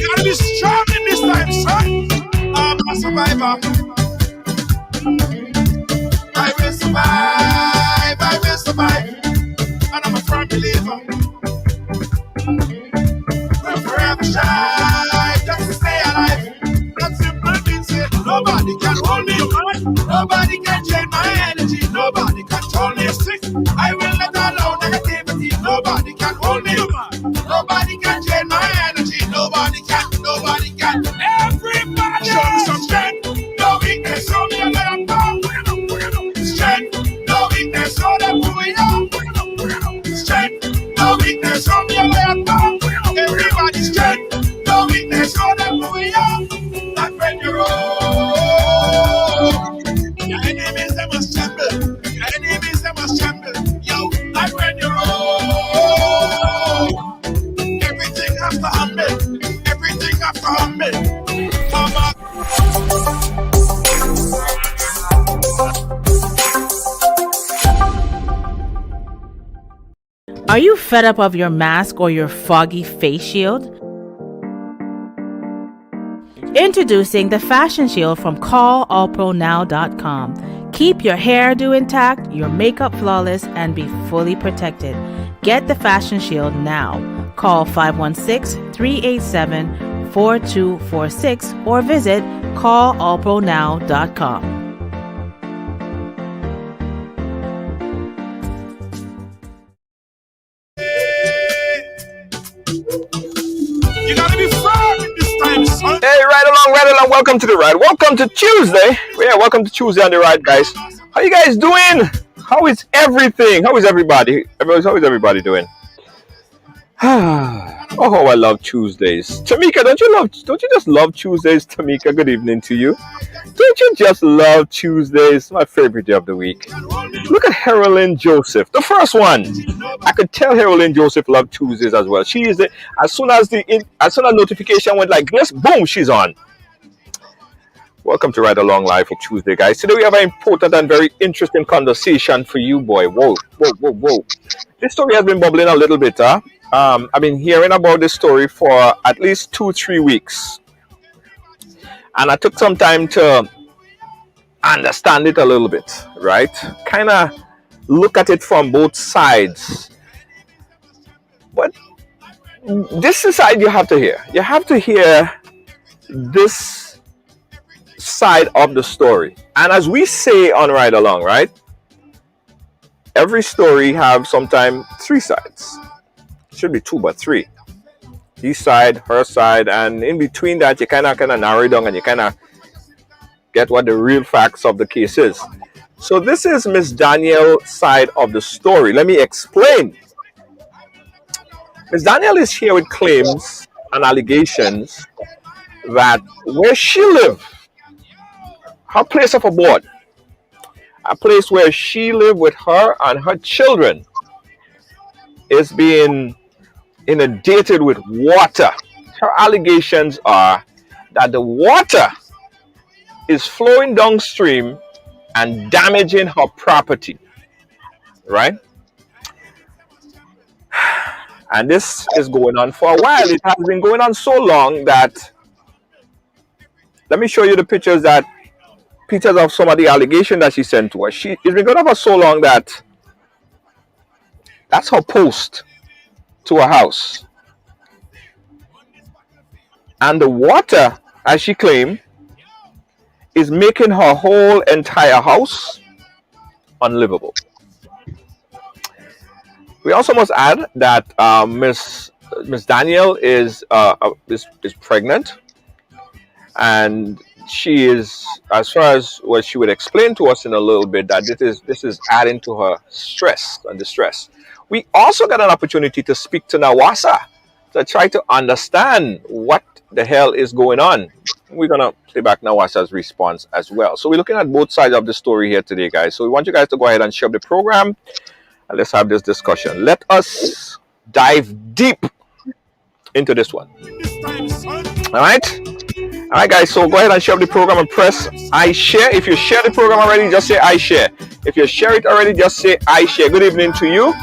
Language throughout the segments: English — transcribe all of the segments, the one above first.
gotta be strong in this time, son. I'm a survivor. I will survive, I will survive. And I'm a firm believer. We'll forever shine, just to stay alive. That simple means it. Nobody can hold me man. Nobody can change my energy. Nobody control me sick. I will not allow negativity. Nobody can hold me man. Nobody can change my energy. Nobody can, nobody can. Everybody show me some strength. No weakness, show me a little power. Strength, no weakness, show them who we are. Strength, no weakness, show me a little power. Everybody strength, no weakness, show them who we are. Not when you're old. Your enemies, they must tremble. Your enemies, they must tremble. Yo, not when you're old. Everything has to humble. Everything has to humble. Come on. Are you fed up of your mask or your foggy face shield? Introducing the Fashion Shield from callallpronow.com. Keep your hairdo intact, your makeup flawless, and be fully protected. Get the Fashion Shield now. Call 516-387-4246 or visit callallpronow.com. You gotta be firm in this time, son. Hey, ride along. Welcome to the ride. Welcome to Tuesday. Yeah, welcome to Tuesday on the ride, guys. How you guys doing? How is everything? How is everybody? How is everybody doing? Oh, how I love Tuesdays. Tamika, don't you just love Tuesdays, Tamika? Good evening to you. Don't you just love Tuesdays? My favorite day of the week. Look at Herolyn Joseph, the first one. I could tell Herolyn Joseph loved Tuesdays as well. She is as soon as notification went like this, boom, she's on. Welcome to Ride Along Live for Tuesday, guys. Today we have an important and very interesting conversation for you, boy. Whoa. This story has been bubbling a little bit, huh? I've been hearing about this story for at least 2-3 weeks. And I took some time to understand it a little bit, right? Kind of look at it from both sides. But this is the side you have to hear. You have to hear this side of the story. And as we say on Ride Along, right? Every story have sometimes 3 sides. Should be 2, but 3. His side, her side, and in between that, you kind of narrow it down and you kind of get what the real facts of the case is. So this is Miss Daniel's side of the story. Let me explain. Miss Daniel is here with claims and allegations that where she lived, her place of abode, a place where she lived with her and her children, is being inundated with water. Her allegations are that the water is flowing downstream and damaging her property, right? And this is going on for a while. It has been going on so long that, let me show you the pictures of some of the allegations that she sent to us. It's been going on for so long that that's her post to her house. And the water, as she claimed, is making her whole entire house unlivable. We also must add that Miss Daniel is pregnant, and she is, as far as what she would explain to us in a little bit, that this is adding to her stress and distress. We also got an opportunity to speak to Nawasa to try to understand what the hell is going on. We're going to play back Nawasa's response as well. So we're looking at both sides of the story here today, guys. So we want you guys to go ahead and share the program and let's have this discussion. Let us dive deep into this one. All right, guys. So go ahead and share the program and press I share. If you share the program already, just say I share. If you share it already, just say I share. Good evening to you.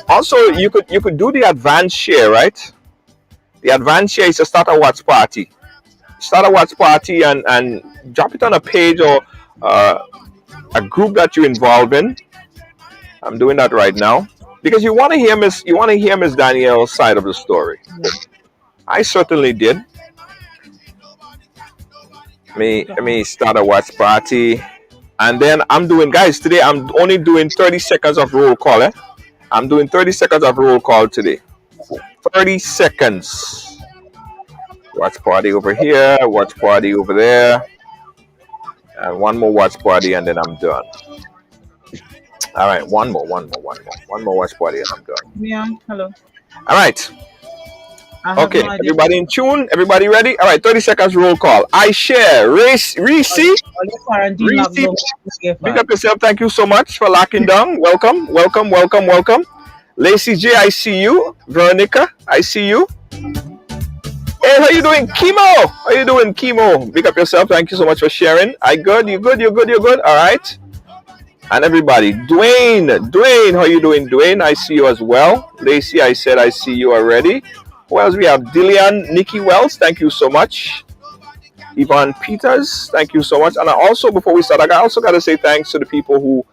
Also, you could do the advanced share, right? The advance here is to start a watch party. Start a watch party and drop it on a page or uh, a group that you're involved in. I'm doing that right now because you want to hear Miss Danielle's side of the story. Yeah. I certainly did. Let me start a watch party, and then I'm doing, guys, today. I'm only doing 30 seconds of roll call. I'm doing 30 seconds of roll call today. 30 seconds. Watch party over here. Watch party over there. And one more watch party, and then I'm done. All right, one more watch party, and I'm done. Yeah. Hello. All right. I have Okay, no idea. everybody in tune? Everybody ready? All right, 30 seconds roll call. I share. Reese, All your quarantine Reese, lockdown. big up yourself. Thank you so much for locking down. Welcome, welcome, welcome, welcome. Lacey J, I see you. Veronica, I see you. Hey, how you doing? Chemo. How you doing, Chemo? Big up yourself. Thank you so much for sharing. I good? You good? You good? You good? All right. And everybody, Dwayne, how you doing, Dwayne? I see you as well. Lacey, I said I see you already. Who else we have? Dillian, Nikki Wells, thank you so much. Yvonne Peters, thank you so much. And I also, before we start, I also got to say thanks to the people who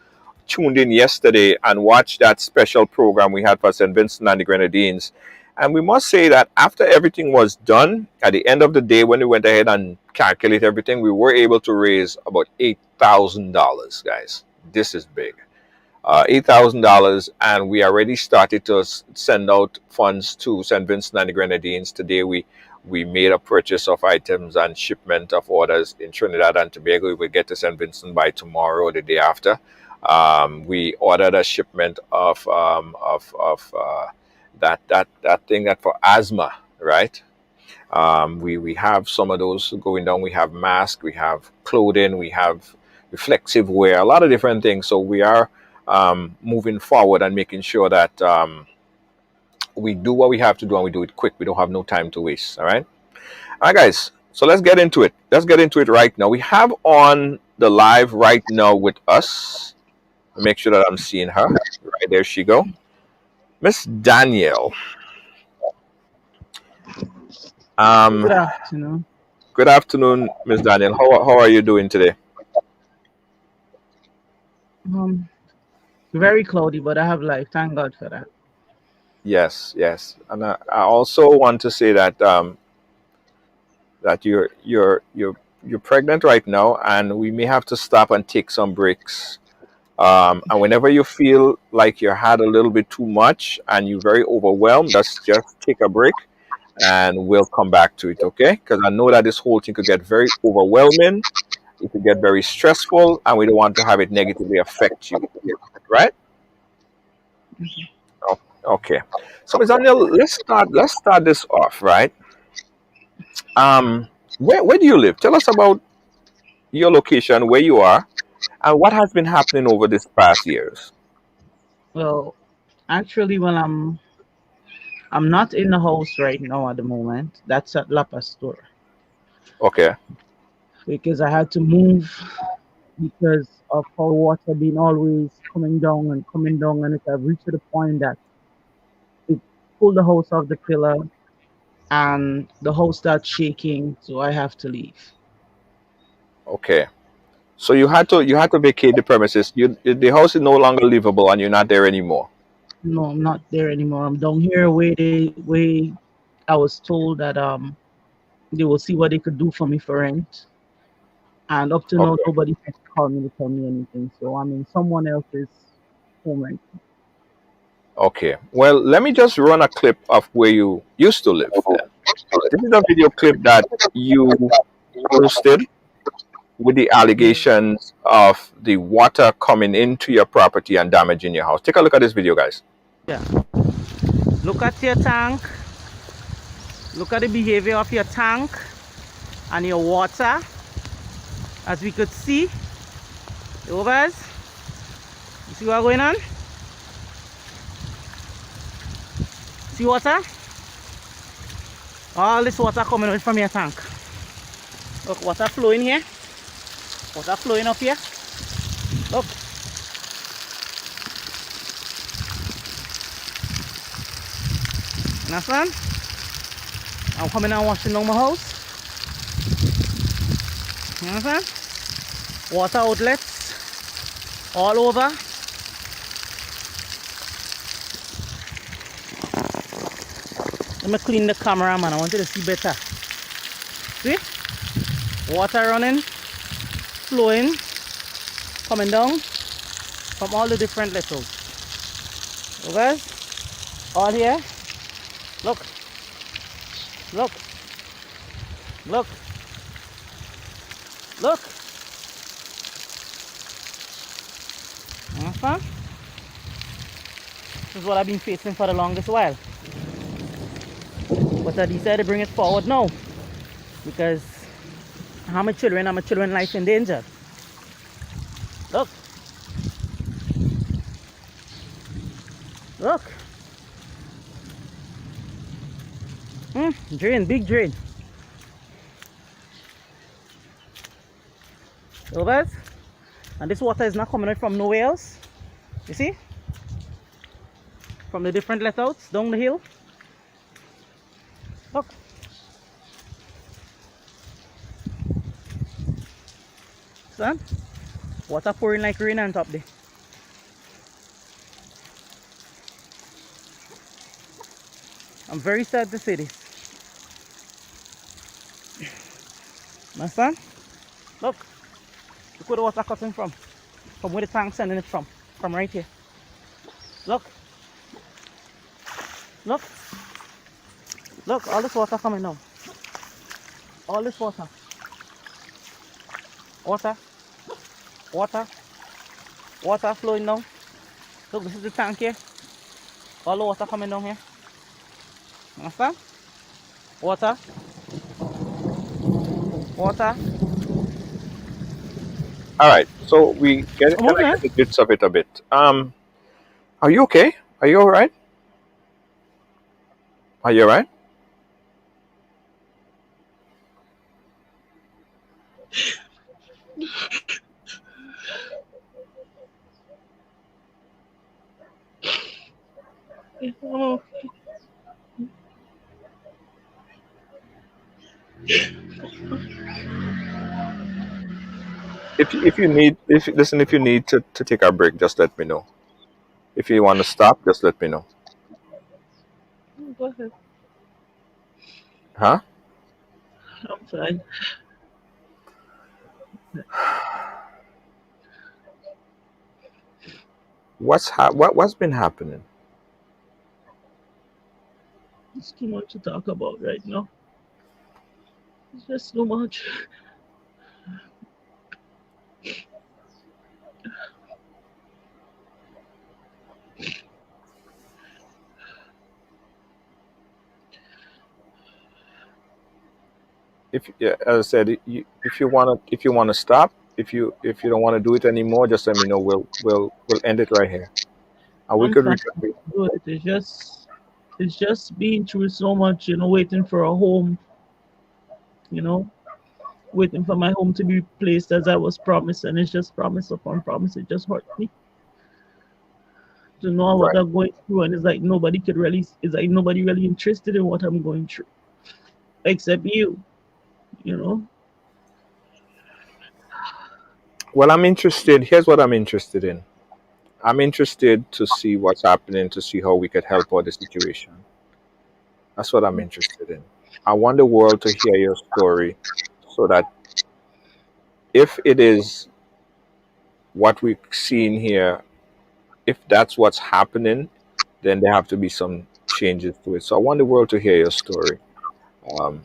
tuned in yesterday and watched that special program we had for St. Vincent and the Grenadines. And we must say that after everything was done, at the end of the day, when we went ahead and calculated everything, we were able to raise about $8,000, guys. This is big. $8,000, and we already started to send out funds to St. Vincent and the Grenadines. Today we made a purchase of items and shipment of orders in Trinidad and Tobago. We will get to St. Vincent by tomorrow or the day after. We ordered a shipment of that thing that for asthma, right? We have some of those going down. We have masks, we have clothing, we have reflexive wear, a lot of different things. So we are moving forward and making sure that we do what we have to do and we do it quick. We don't have no time to waste. All right, guys. So let's get into it. Let's get into it right now. We have on the live right now with us. Make sure that I'm seeing her. Right there, she go. Miss Danielle. Good afternoon. Good afternoon, Miss Danielle. How are you doing today? Very cloudy, but I have life. Thank God for that. Yes, yes. And I also want to say that that you're pregnant right now, and we may have to stop and take some breaks. And whenever you feel like you had a little bit too much and you're very overwhelmed, just take a break, and we'll come back to it, okay? Because I know that this whole thing could get very overwhelming. It could get very stressful, and we don't want to have it negatively affect you, right? Oh, okay. So, Ms. Daniel, let's start this off, right? Where do you live? Tell us about your location, where you are, and what has been happening over this past years. Well, actually, I'm not in the house right now at the moment. That's at La Pastora Okay. because I had to move because of how water been always coming down, and it have reached to the point that it pulled the house off the pillar and the house starts shaking, so I have to leave. Okay. So you had to vacate the premises. The house is no longer livable, and you're not there anymore. No, I'm not there anymore. I'm down here where I was told that they will see what they could do for me for rent. And up to now Okay. nobody has called me to tell me anything. So I'm in someone else's home right Okay. Well, let me just run a clip of where you used to live then. This is a video clip that you posted with the allegations of the water coming into your property and damaging your house. Take a look at this video, guys. now. Yeah. Look at your tank. Look at the behavior of your tank and your water. As we could see, overs. You see what's going on? See water? All this water coming out from your tank. Look, water flowing here. Water flowing up here. Look. Understand? I'm coming and washing down my house. You understand? Water outlets all over. Let me clean the camera, man. I want you to see better. See? Water running, flowing, coming down from all the different levels. Okay? All here. Look. Look. Look. Look. Uh-huh. This is what I've been facing for the longest while. But I decided to bring it forward now. Because I'm my children life in danger. Look. Look. Drain, big drain. Over. And this water is not coming out from nowhere else. You see? From the different letouts down the hill. Look. Son? Water pouring like rain on top there. I'm very sad to say this. My son? Look. Look where the water cutting from. From where the tank sending it from. From right here. Look. Look. Look, all this water coming down. All this water. Water. Water. Water flowing down. Look, this is the tank here. All the water coming down here. Understand? Water. Water. All right, so we get I'm okay. the gist of it a bit. Are you okay? Are you all right? Are you all right? Oh, If you need, if you need to take a break, just let me know. If you want to stop, just let me know. go ahead. Huh? I'm fine. What's been happening? It's too much to talk about right now. It's just too much. If yeah, as I said, if you wanna stop, if you don't want to do it anymore, just let me know. We'll end it right here, and we I'm could fine. reconvene. Do it. It's just being through so much, waiting for a home, you know, waiting for my home to be placed as I was promised, and it's just promise upon promise. It just hurt me to know what Right. I'm going through, and it's like nobody really interested in what I'm going through, except you, you know. Well, I'm interested. Here's what I'm interested in. I'm interested to see what's happening, to see how we could help out the situation. That's what I'm interested in. I want the world to hear your story, so that if it is what we've seen here, if that's what's happening, then there have to be some changes to it. So I want the world to hear your story. Um,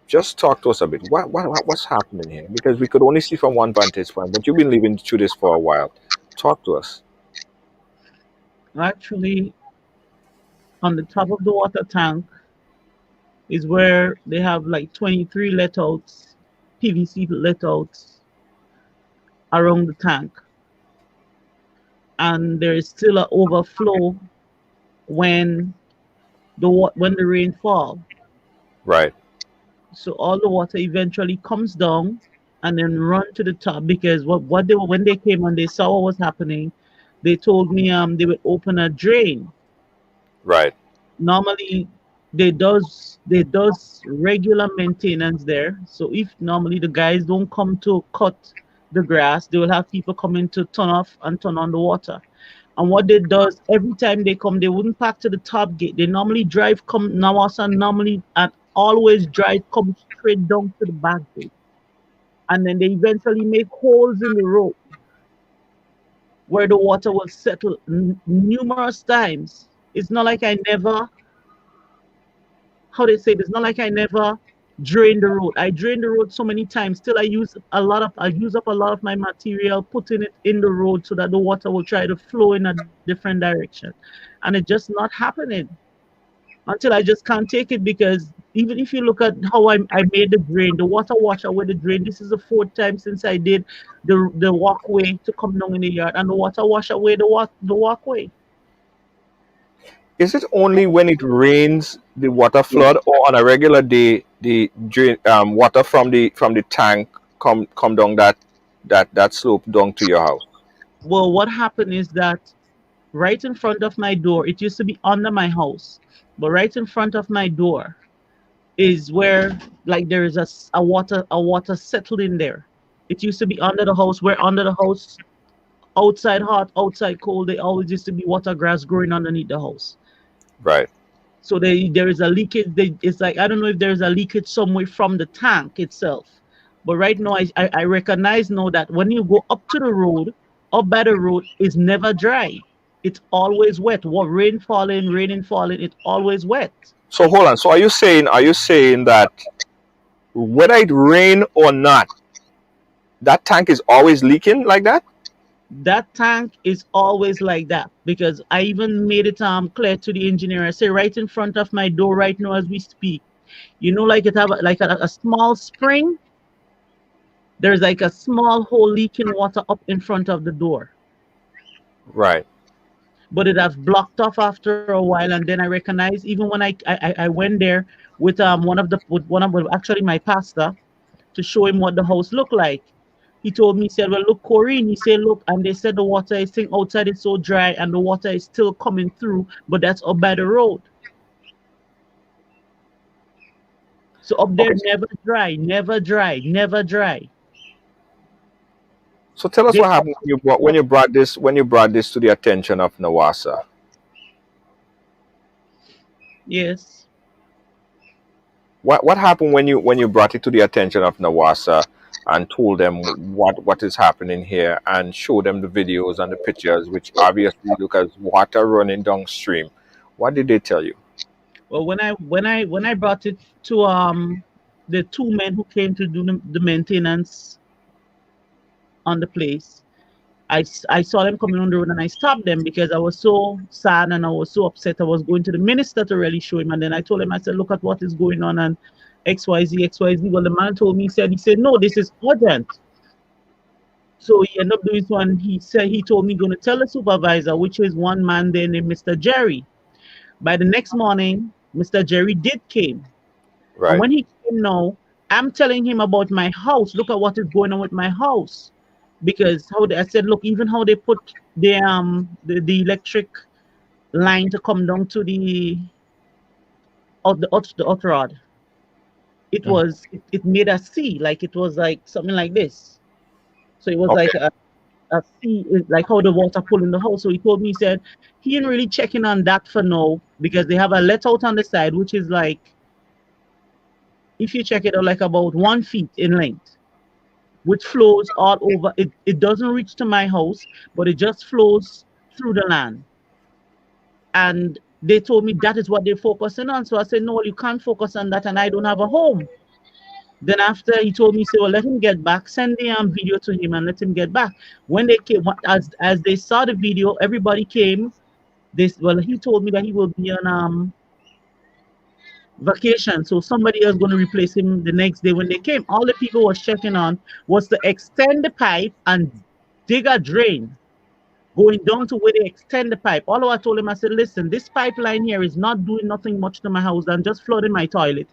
just talk to us a bit. What's happening here? Because we could only see from one vantage point, but you've been living through this for a while. Talk to us. Actually, on the top of the water tank is where they have like 23 letouts, PVC letouts around the tank, and there is still an overflow when when the rain fall. Right, So all the water eventually comes down and then run to the top, because what they were when they came and they saw what was happening, they told me they would open a drain. right, Normally they does regular maintenance there. So if normally the guys don't come to cut the grass, they will have people coming to turn off and turn on the water. And what they does every time they come, they wouldn't park to the top gate. They normally drive come Nawasa normally and always drive come straight down to the back gate. And then they eventually make holes in the road where the water will settle numerous times. It's not like I never, how they say it, it's not like I never drain the road. I drain the road so many times. Still I use up a lot of my material, putting it in the road so that the water will try to flow in a different direction. And it's just not happening until I just can't take it because even if you look at how I made the drain, the water wash away the drain. This is the fourth time since I did the walkway to come down in the yard, and the water wash away the walkway. Is it only when it rains the water Yeah. flood, or on a regular day the drain water from the tank come down that slope down to your house? Well, what happened is that right in front of my door, it used to be under my house, but right in front of my door is where like there is a water settled in there. It used to be under the house, where under the house, outside hot, outside cold, they always used to be water grass growing underneath the house. Right. So there is a leakage. It's like I don't know if there's a leakage somewhere from the tank itself. But right now, I recognize now that when you go up to the road, up by the road, is never dry. It's always wet. What rain falling, raining falling, it's always wet. So hold on. So are you saying that whether it rain or not, that tank is always leaking like that? That tank is always like that because I even made it clear to the engineer. I say right in front of my door right now as we speak. Like it have like a small spring. There's like a small hole leaking water up in front of the door, Right. but it has blocked off after a while. And then I recognize even when I went there with one of actually my pastor to show him what the house looked like. He told me, he said, "Well, look, Corrine." He said, "Look," and they said the water is saying outside is so dry and the water is still coming through, but that's up by the road. So up there, Okay. never dry, never dry, never dry. So tell us They, what happened when you brought this to the attention of Nawasa. yes. What happened when you brought it to the attention of Nawasa and told them what is happening here and showed them the videos and the pictures, which obviously look as water running downstream? What did they tell you? Well, when I brought it to the two men who came to do the maintenance on the place, I saw them coming on the road and I stopped them because I was so sad and I was so upset. I was going to the minister to really show him, and then I told him, I said, "Look at what is going on," and XYZ XYZ. Well, the man told me, he said no, this is urgent. So he ended up doing so, and he told me going to tell the supervisor, which is one man there named Mr. Jerry. By the next morning, Mr. Jerry did came. And Right. when he came now, I'm telling him about my house. Look at what is going on with my house. Because I said, look, even how they put the electric line to come down to the out rod. Mhm. It made a C, like it was like something like this. So it was Okay. like a C, like how the water pull in the house. So he told me, he said he ain't really checking on that for now because they have a let out on the side, which is like, if you check it out, like about 1 feet in length, which flows all over. It doesn't reach to my house, but it just flows through the land. And they told me that is what they're focusing on. So I said, no, you can't focus on that, and I don't have a home. Then after he told me, say, well, let him get back. Send the video to him and let him get back. When they came, as they saw the video, everybody came. He told me that he will be on vacation, so somebody else going to replace him the next day. When they came, all the people was checking on was to extend the pipe and dig a drain going down to where they extend the pipe. Although I told him, I said, listen, this pipeline here is not doing nothing much to my house and just flooding my toilet,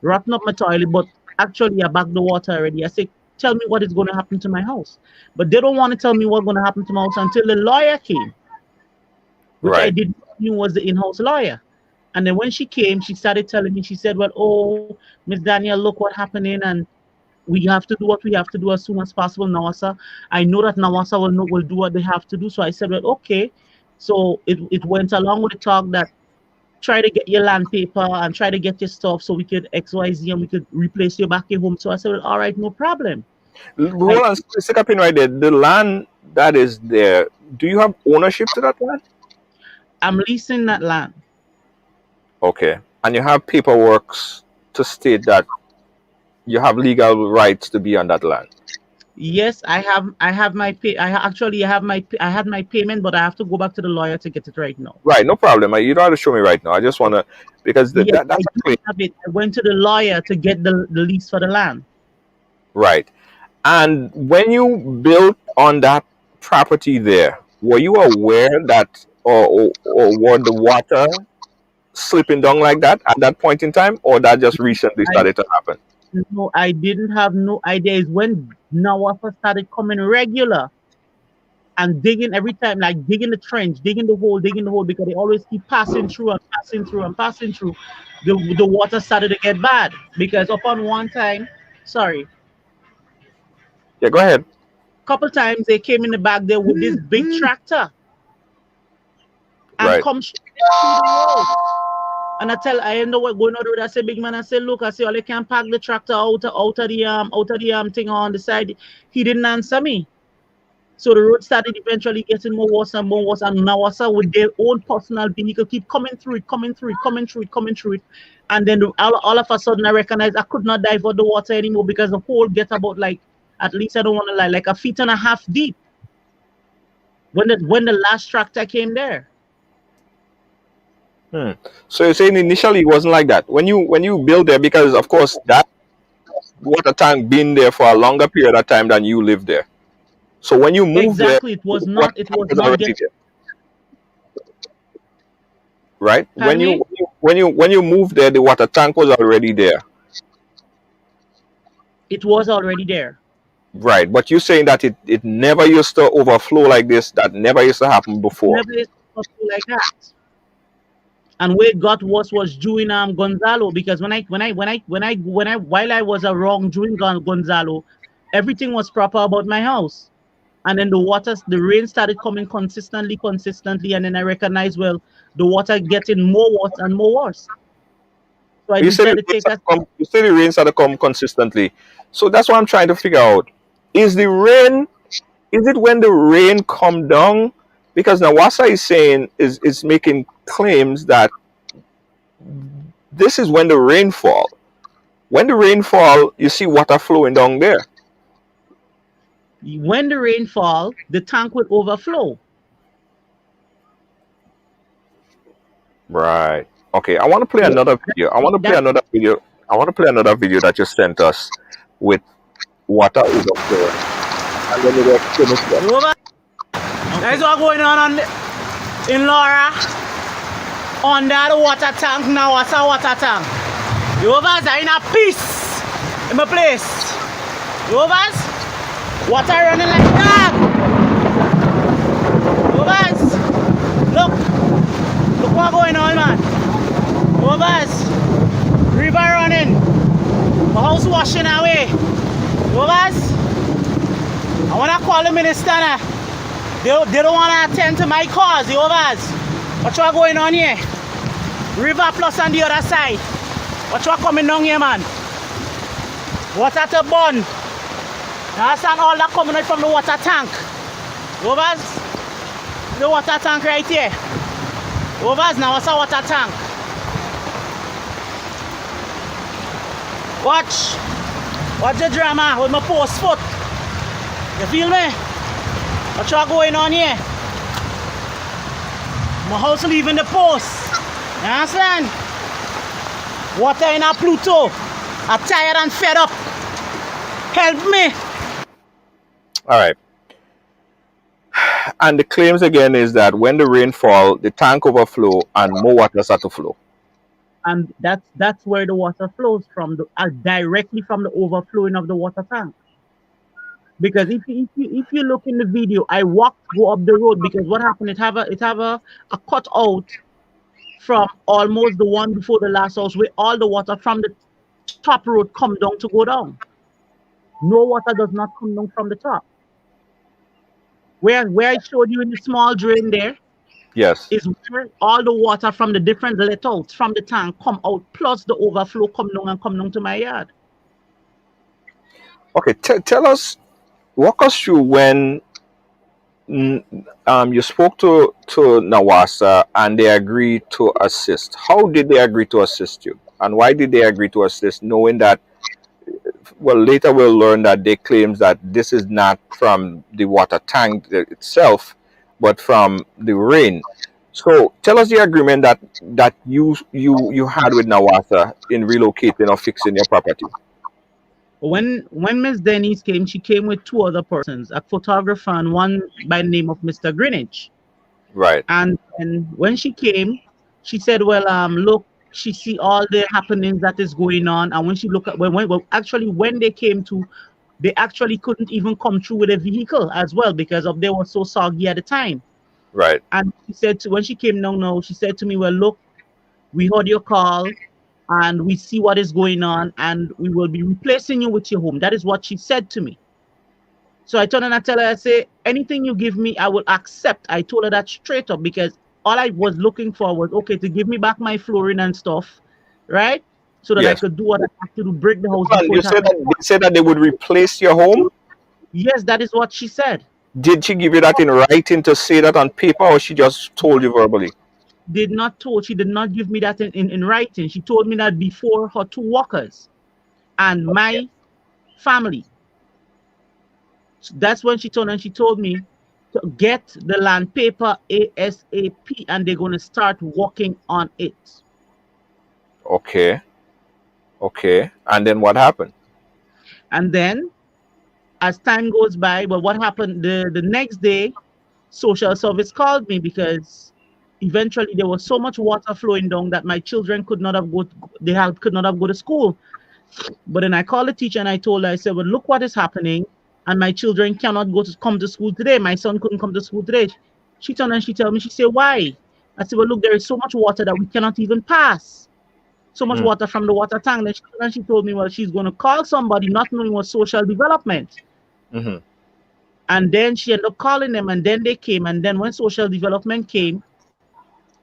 rotting up my toilet, but actually I backed the water already. I said, tell me what is going to happen to my house. But they don't want to tell me what's going to happen to my house until the lawyer came, which I Right. didn't know was the in-house lawyer. And then when she came, she started telling me, she said, well, oh, Miss Daniel, look what happening. And we have to do what we have to do as soon as possible, Nawasa. I know that Nawasa will do what they have to do. So I said, well, okay. So it went along with the talk that try to get your land paper and try to get your stuff so we could XYZ and we could replace you back at home. So I said, well, all right, no problem. I Roland, stick up in right there. The land that is there, do you have ownership to that land? I'm leasing that land. Okay. And you have paperwork to state that you have legal rights to be on that land. Yes, I have my pay. Actually I had my payment, but I have to go back to the lawyer to get it right now. Right, no problem. You don't have to show me right now. I just want to, because Yes, I that's a do claim. have it. I went to the lawyer to get the lease for the land. Right. And when you built on that property there, were you aware that, or were the water slipping down like that at that point in time, or that just recently I started to happen? no, I didn't have no idea. Is when Nawasa started coming regular and digging every time, like digging the trench, digging the hole, because they always keep passing through and passing through and passing through. The water started to get bad because upon one time, sorry, Yeah, go ahead. couple times they came in the back there with this big tractor and Right. come straight through the road. And I end up what going on the road. I say, big man, I say, look, I say, all they can park the tractor out of the thing on the side. He didn't answer me. So the road started eventually getting more worse and more worse. And Nawasa with their own personal vehicle keep coming through it, coming through it, coming through it, coming through it. And then all of a sudden I recognized I could not divert the water anymore because the hole get about like, at least I don't want to lie, like a feet and a half deep when the last tractor came there. Hmm. So you're saying initially it wasn't like that when you build there, because of course that water tank been there for a longer period of time than you lived there. So when you moved there, Exactly. water It tank was was not already get there, right? pardon me? When you moved there, the water tank was already there, It was already there. right? But you're saying that it never used to overflow like this. That never used to happen before. Never is possible like that. And where it got worse was doing Gonzalo because while I was around doing Gonzalo, everything was proper about my house. And then the rain started coming consistently, and then I recognized, well, the water getting more worse and more worse. So I You said decided to take a you said the rains had to come consistently. So that's what I'm trying to figure out. Is the rain is it when the rain come down? Because Nawasa is saying is making claims that this is when the rain fall. When the rain fall, you see water flowing down there. when the rain fall, the tank would overflow. Right. Okay. I want to play Yeah, another video. I want to play that another video. I want to play another video that you sent us with water overflowing, and then you explain it to us. You over? That's what going on in Laura. Under the water tank now, what's a water tank? You overs are in a peace in my place. You overs? Water running like dog. You overs? Look what going on, man. You overs? River running. My house washing away. You overs? I wanna call the minister now. They don't wanna attend to my cause, you overs. What's what going on here? River plus on the other side. What's what coming down here, man? Water to burn. You understand all that coming out from the water tank? Overs? The water tank right here. Overs now, what's a water tank? Watch. Watch the drama with my post foot. You feel me? What's what going on here? My house leaving the post. You understand? Water in a Pluto. I'm tired and fed up. Help me. All right. And the claims again is that when the rain fall, the tank overflow and more water start to flow. and that's where the water flows from, directly from the overflowing of the water tank. Because if you look in the video, I walked go up the road because what happened? It have a cutout from almost the one before the last house, where all the water from the top road come down to go down. No water does not come down from the top. Where I showed you in the small drain there Yes. is where all the water from the different letouts from the tank come out, plus the overflow come down and come down to my yard. Okay. Tell us, walk us through when you spoke to Nawasa and they agreed to assist. How did they agree to assist you, and why did they agree to assist, knowing that, well, later we'll learn that they claims that this is not from the water tank itself, but from the rain. So tell us the agreement that you had with Nawasa in relocating or fixing your property. When Miss Denise came, she came with two other persons, a photographer and one by the name of Mr. Greenwich. Right. And when she came, she said, "Well, look, she see all the happenings that is going on." And when she look at well, actually when they came to, they actually couldn't even come through with a vehicle as well because of they were so soggy at the time. Right. And she said to when she came down now, she said to me, "Well, look, we heard your call and we see what is going on and we will be replacing you with your home." That is what she said to me. So I told her and I tell her, I say, anything you give me, I will accept. I told her that straight up because all I was looking for was okay to give me back my flooring and stuff, right? So that I Yes. could do what I have to do, break the house Hold on, before you it said happened. that they said that they would replace your home. Yes, that is what she said. Did she give you that in writing to say that on paper, or she just told you verbally? She did not give me that in writing. She told me that before her two workers and my family. That's when she told and she told me to get the land paper ASAP and they're going to start working on it. Okay. Okay. And then what happened? And then as time goes by, but what happened the next day, social service called me because eventually there was so much water flowing down that my children could not have could not have go to school. But then I called the teacher and I told her, I said, "Well, look what is happening, and my children cannot come to school today. My son couldn't come to school today." She turned and she told me, she said, "Why?" I said, "Well, look, there is so much water that we cannot even pass. So much Mm, water from the water tank." Then she told me, well, she's going to call somebody, not knowing what social development. mm-hmm. And then she ended up calling them, and then they came. And then when social development came,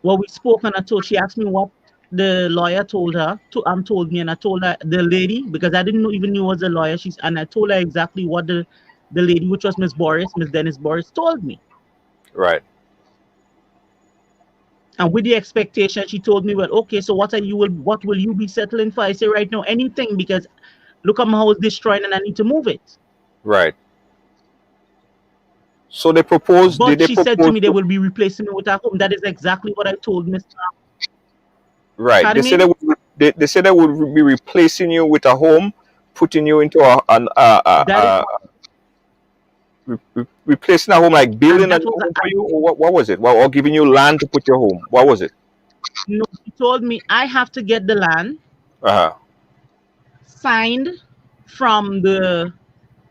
well, we spoke, and she asked me what the lawyer told her told me, and I told her the lady because I didn't know even knew was a lawyer. And I told her exactly what the lady, which was Miss Dennis Boris, told me. Right. And with the expectation, she told me, "Well, okay, so what will you be settling for?" I say, "Right now, anything because look at my house destroyed and I need to move it." Right. So they proposed. Did But they she said to propose me they to? will be replacing me with a home. That is exactly what I told Mr. Right. They Pardon said me? they said they would be replacing you with a home, putting you into That is replacing a home, like and building a that new was home for you, or what was it? Well, or giving you land to put your home. What was it? no, she told me I have to get the land Uh huh. signed from the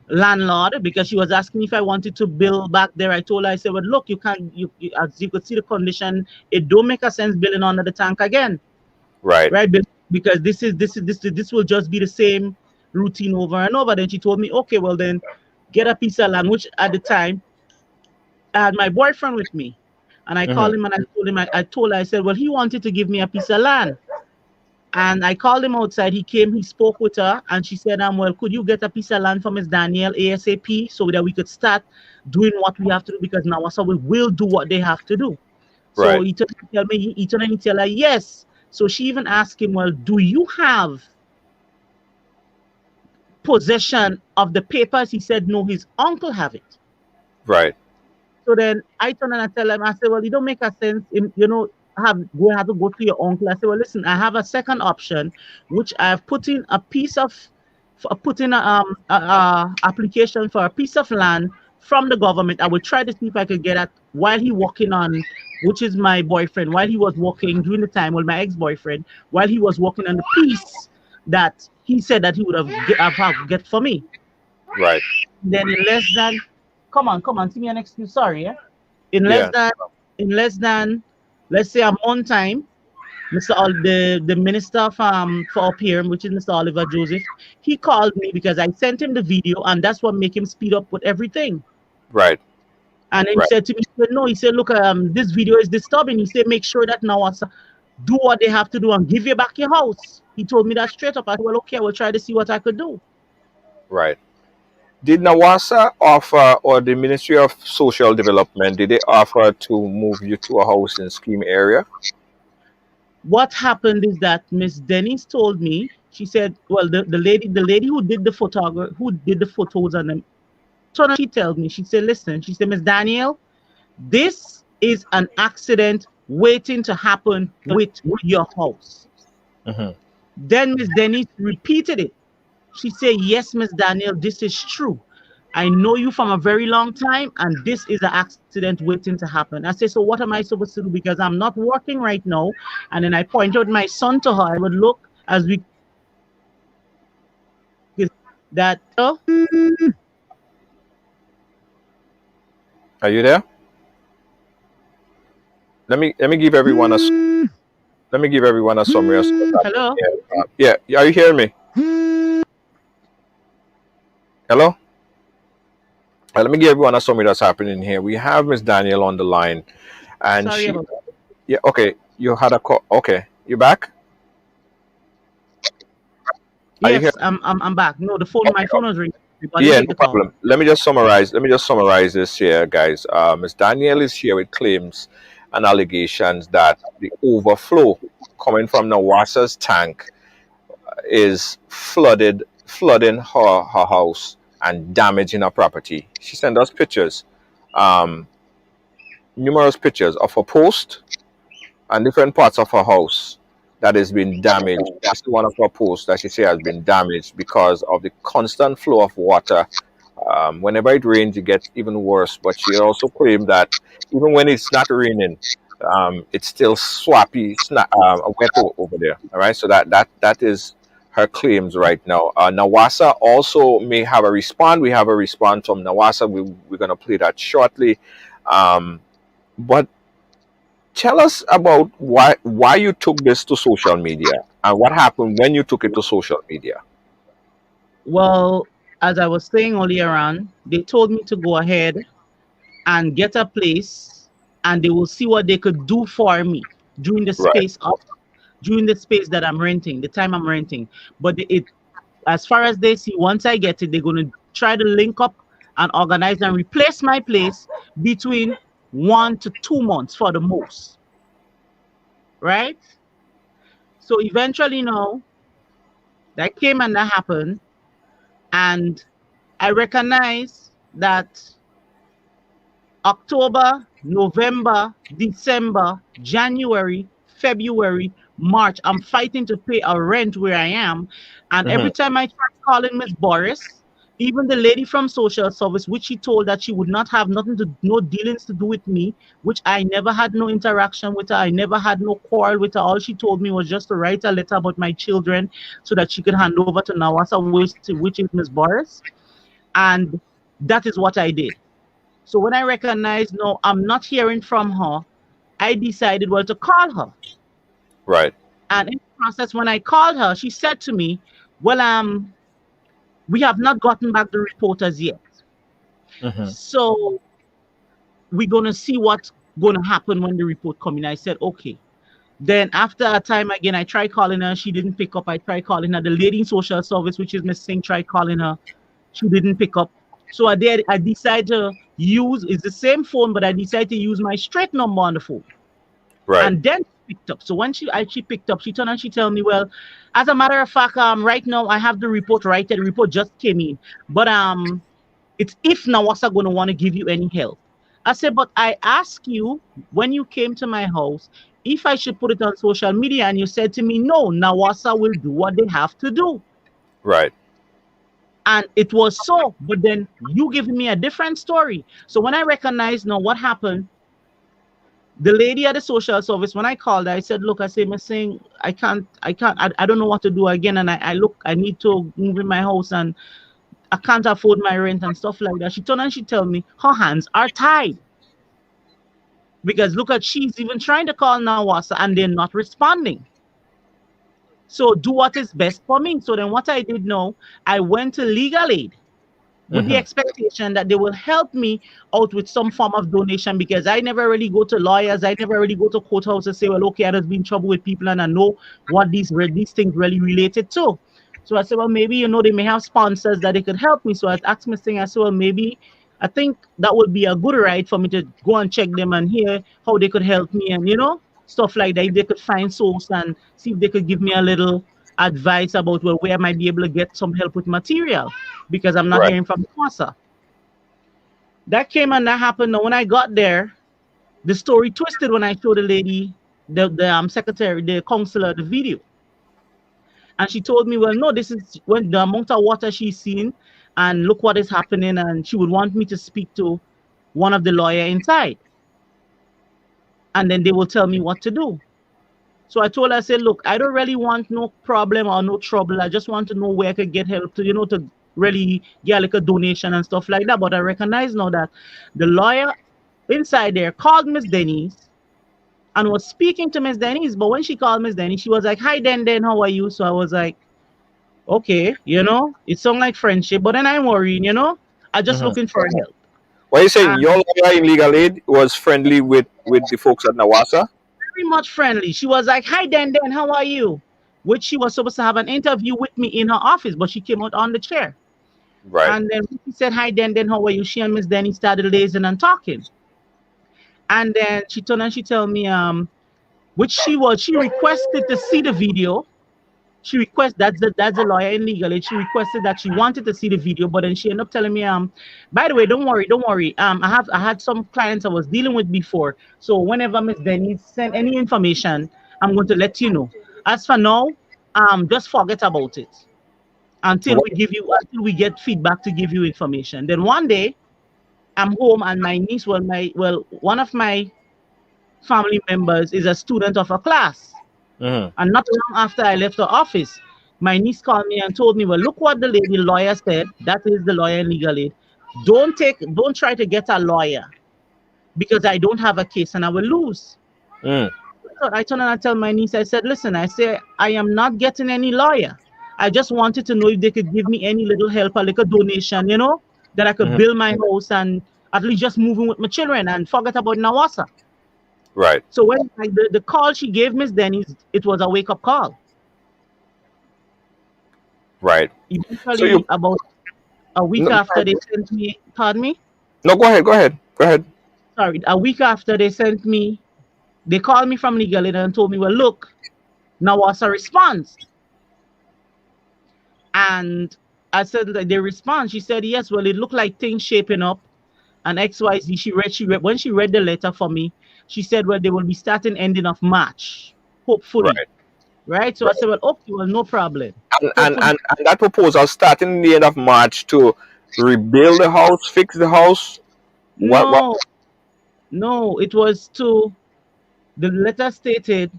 landlord because she was asking me if I wanted to build back there. I told her, I said, "Well, look, you can't, as you could see the condition, it don't make a sense building under the tank again, Right. right? Because this will just be the same routine over and over." Then she told me, "Okay, well then, get a piece of land," which at the time I had my boyfriend with me, and I Mm-hmm. called him and I told her, I said, "Well, he wanted to give me a piece of land." And I called him outside. He came, he spoke with her, and she said, "Well, could you get a piece of land for Miss Danielle ASAP so that we could start doing what we have to do because now so we will do what they have to do." So Right. he turned and he tell her yes. So she even asked him, "Well, do you have possession of the papers?" He said, "No, his uncle have it." Right. So then I turn and I tell him, I said, "Well, it don't make a sense, have to go to your uncle." I said, "Well, listen, I have a second option, which I've put in a piece of, put in a application for a piece of land from the government. I will try to see if I could get it while he working on, which is my boyfriend, while he was working during the time, with my ex-boyfriend, while he was working on the piece that he said that he would have get for me." Right. Then in less than, come on, see me an excuse, sorry, yeah? In less Yeah. than, in less than, let's say a month time, The minister for up here, which is Mr. Oliver Joseph, he called me because I sent him the video, and that's what make him speed up with everything. Right. And then he Right. said to me, he said, no, he said, look, this video is disturbing. He said, make sure that Nawasa do what they have to do and give you back your house. He told me that straight up. I said, well, okay, I will try to see what I could do. Right. Did Nawasa offer, or the Ministry of Social Development, did they offer to move you to a house in Scheme area? What happened is that Miss Denise told me, she said, well, the lady who did the who did the photos and them, she told me, she said, listen, she said, Miss Danielle, this is an accident waiting to happen with your house. Hmm. Then Miss Denise repeated it. She said, yes, Miss Danielle, this is true. I know you from a very long time, and this is an accident waiting to happen. I said, so what am I supposed to do? Because I'm not working right now. And then I pointed my son to her. I would look as we that. Oh, Are you there? Let me give everyone a let me give everyone a summary of what's happening hello. here. Yeah, are you hearing me? Hello. Let me give everyone a summary that's happening here. We have Miss Danielle on the line, and Sorry she. about that. Yeah. Okay. You had a call. Okay. You back? Are you here? Yes, I'm back. No, my phone was ringing, but I didn't Yeah, take no the call. problem. Let me just summarize. Let me just summarize this here, guys. Ms. Danielle is here with claims and allegations that the overflow coming from Nawasa's tank is flooding her house and damaging her property. She sent us pictures, um, numerous pictures of her post and different parts of her house that has been damaged. That's one of her posts that she said has been damaged because of the constant flow of water. Whenever it rains, it gets even worse. But she also claimed that even when it's not raining, it's still swampy, wet over there. All right, so that is her claims right now. Nawasa also may have a response. We have a response from Nawasa. We're gonna play that shortly. But tell us about why you took this to social media and what happened when you took it to social media. Well, as I was saying earlier on, they told me to go ahead and get a place, and they will see what they could do for me during the Right. space of during the space that I'm renting, the time I'm renting. But it, as far as they see, once I get it, they're going to try to link up and organize and replace my place between 1 to 2 months for the most, right? So eventually, no, that came and that happened, and I recognize that October, November, December, January, February, March. I'm fighting to pay a rent where I am. And Hmm. every time I try calling Miss Boris, even the lady from social service, which she told that she would not have no dealings to do with me, which I never had no interaction with her. I never had no quarrel with her. All she told me was just to write a letter about my children so that she could hand over to Nawasa, which is Miss Boris. And that is what I did. So when I recognized, no, I'm not hearing from her, I decided, well, to call her. Right. And in the process, when I called her, she said to me, well, we have not gotten back the report as yet. Hmm. So we're going to see what's going to happen when the report comes in. I said, okay. Then after a time again, I tried calling her. She didn't pick up. I tried calling her. The lady in social service, which is Miss Singh, tried calling her. She didn't pick up. So I decided to use, it's the same phone, but I decided to use my straight number on the phone. Right. And then she picked up. So when she picked up, she turned and she told me, well, as a matter of fact, right now I have the report right there. The report just came in. But it's if Nawasa gonna want to give you any help. I said, but I asked you when you came to my house if I should put it on social media, and you said to me, no, Nawasa will do what they have to do. Right. And it was so, but then you giving me a different story. So when I recognized now what happened, the lady at the social service, when I called her, I said, look, I say, Miss Singh, I don't know what to do again. And I look, I need to move in my house and I can't afford my rent and stuff like that. She turned and she told me her hands are tied. Because look at, she's even trying to call Nawasa and they're not responding. So do what is best for me. So then what I did now, I went to legal aid with the Mm-hmm. expectation that they will help me out with some form of donation, because I never really go to lawyers. I never really go to courthouse and say, well, okay, I just been in trouble with people and I know what these things really related to. So I said, well, maybe, they may have sponsors that they could help me. So I asked Miss Thing, I said, well, maybe I think that would be a good ride for me to go and check them and hear how they could help me and, stuff like that. If they could find source and see if they could give me a little advice about, well, where I might be able to get some help with material, because I'm not Right. hearing from Nawasa. That came and that happened. Now, when I got there, the story twisted when I showed the lady, the secretary, the counselor, the video. And she told me, well, no, this is when the amount of water she's seen, and look what is happening. And she would want me to speak to one of the lawyer inside. And then they will tell me what to do. So I told her, I said, look, I don't really want no problem or no trouble. I just want to know where I could get help to, to really get like a donation and stuff like that. But I recognize now that the lawyer inside there called Miss Denise and was speaking to Miss Denise. But when she called Miss Denise, she was like, hi, Den, how are you? So I was like, okay, it sounds like friendship, but then I'm worrying, I'm just Mm-hmm. looking for help. What are you saying? And Your lawyer in legal aid was friendly with the folks at Nawasa? very much friendly. She was like, hi, Den, how are you? Which she was supposed to have an interview with me in her office, but she came out on the chair. Right. And then she said, hi, Den, how are you? She and Miss Denny started lazing and talking. And then she turned and she told me, which she requested to see the video. She requested, that's the lawyer in legal aid. She requested that she wanted to see the video, but then she ended up telling me, by the way, don't worry. I had some clients I was dealing with before. So whenever Miss Denny send any information, I'm going to let you know. As for now, just forget about it until we get feedback to give you information. Then one day I'm home and my niece, one of my family members is a student of a class. Mm-hmm. And not long after I left the office, my niece called me and told me, well, look what the lady lawyer said. That is the lawyer in legal aid. Don't try to get a lawyer because I don't have a case and I will lose. Mm. So I turned and I tell my niece, I said, listen, I say, I am not getting any lawyer. I just wanted to know if they could give me any little help, a little donation, that I could Mm-hmm. build my house and at least just moving with my children and forget about Nawasa. Right. So when the call she gave Miss Dennis, it was a wake up call. Right. So Eventually, you about a week no, after they sent me, pardon me, no, go ahead. Go ahead. Go ahead. sorry, a week after they sent me, they called me from legal aid and told me, well, look, Nawasa response. And I said that they respond. She said, yes, well, it looked like things shaping up. And XYZ, she read, when she read the letter for me, she said, well, they will be starting ending of March, hopefully. Right. Right. So I Right. said, well, okay, well, no problem. And and, Hopefully, and, and that proposal starting in the end of March to rebuild the house, fix the house. What no, no, it was to, the letter stated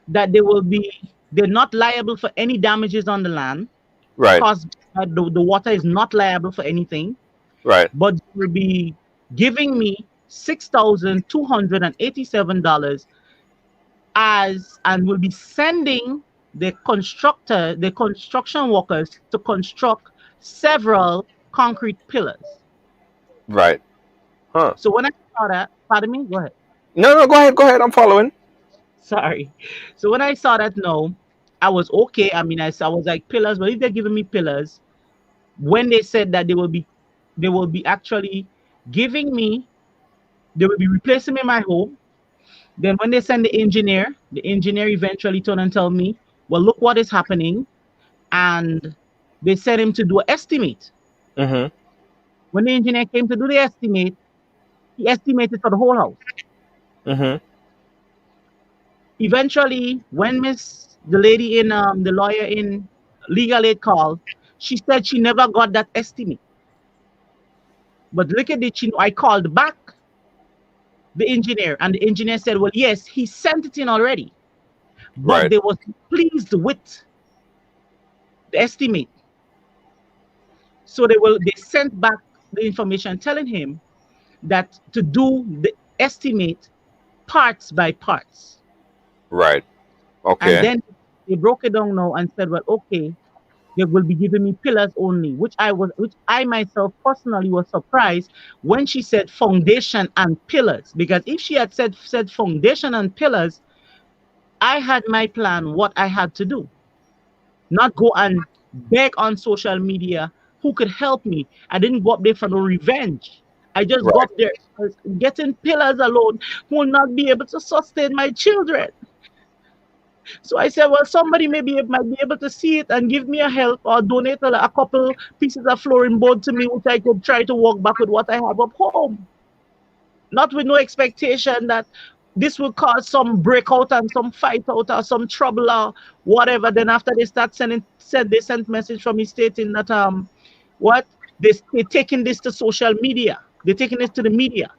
that they're not liable for any damages on the land right. caused by the water is not liable for anything, Right. but they will be giving me $6,287 as, and will be sending the construction workers to construct several concrete pillars. Right. Huh. So when I saw that, pardon me, go ahead. No, no, go ahead. Go ahead. I'm following. Sorry. So when I saw that, no, I was okay. I mean, I was like pillars, but if they're giving me pillars, when they said that they will be actually giving me, they will be replacing me in my home. Then when they send the engineer eventually turn and tell me, well, look what is happening, and they sent him to do an estimate. Mm-hmm. When the engineer came to do the estimate, he estimated for the whole house. Mm-hmm. Eventually, when the lady in the lawyer in legal aid called, she said she never got that estimate. But look at it, I called back the engineer, and the engineer said, well, yes, he sent it in already, but Right. they was pleased with the estimate. So they sent back the information telling him that to do the estimate, parts by parts. Right. And Okay. then they broke it down now and said, well, okay, they will be giving me pillars only, which I myself personally was surprised when she said foundation and pillars. Because if she had said foundation and pillars, I had my plan what I had to do, not go and beg on social media who could help me. I didn't go up there for no revenge. I just go Right. up there because getting pillars alone will not be able to sustain my children. So I said, well, somebody might be able to see it and give me a help or donate a couple pieces of flooring board to me, which I could try to walk back with what I have up home. Not with no expectation that this will cause some breakout and some fight out or some trouble or whatever. Then after they start they sent message from me stating that what they taking this to social media. They're taking this to the media.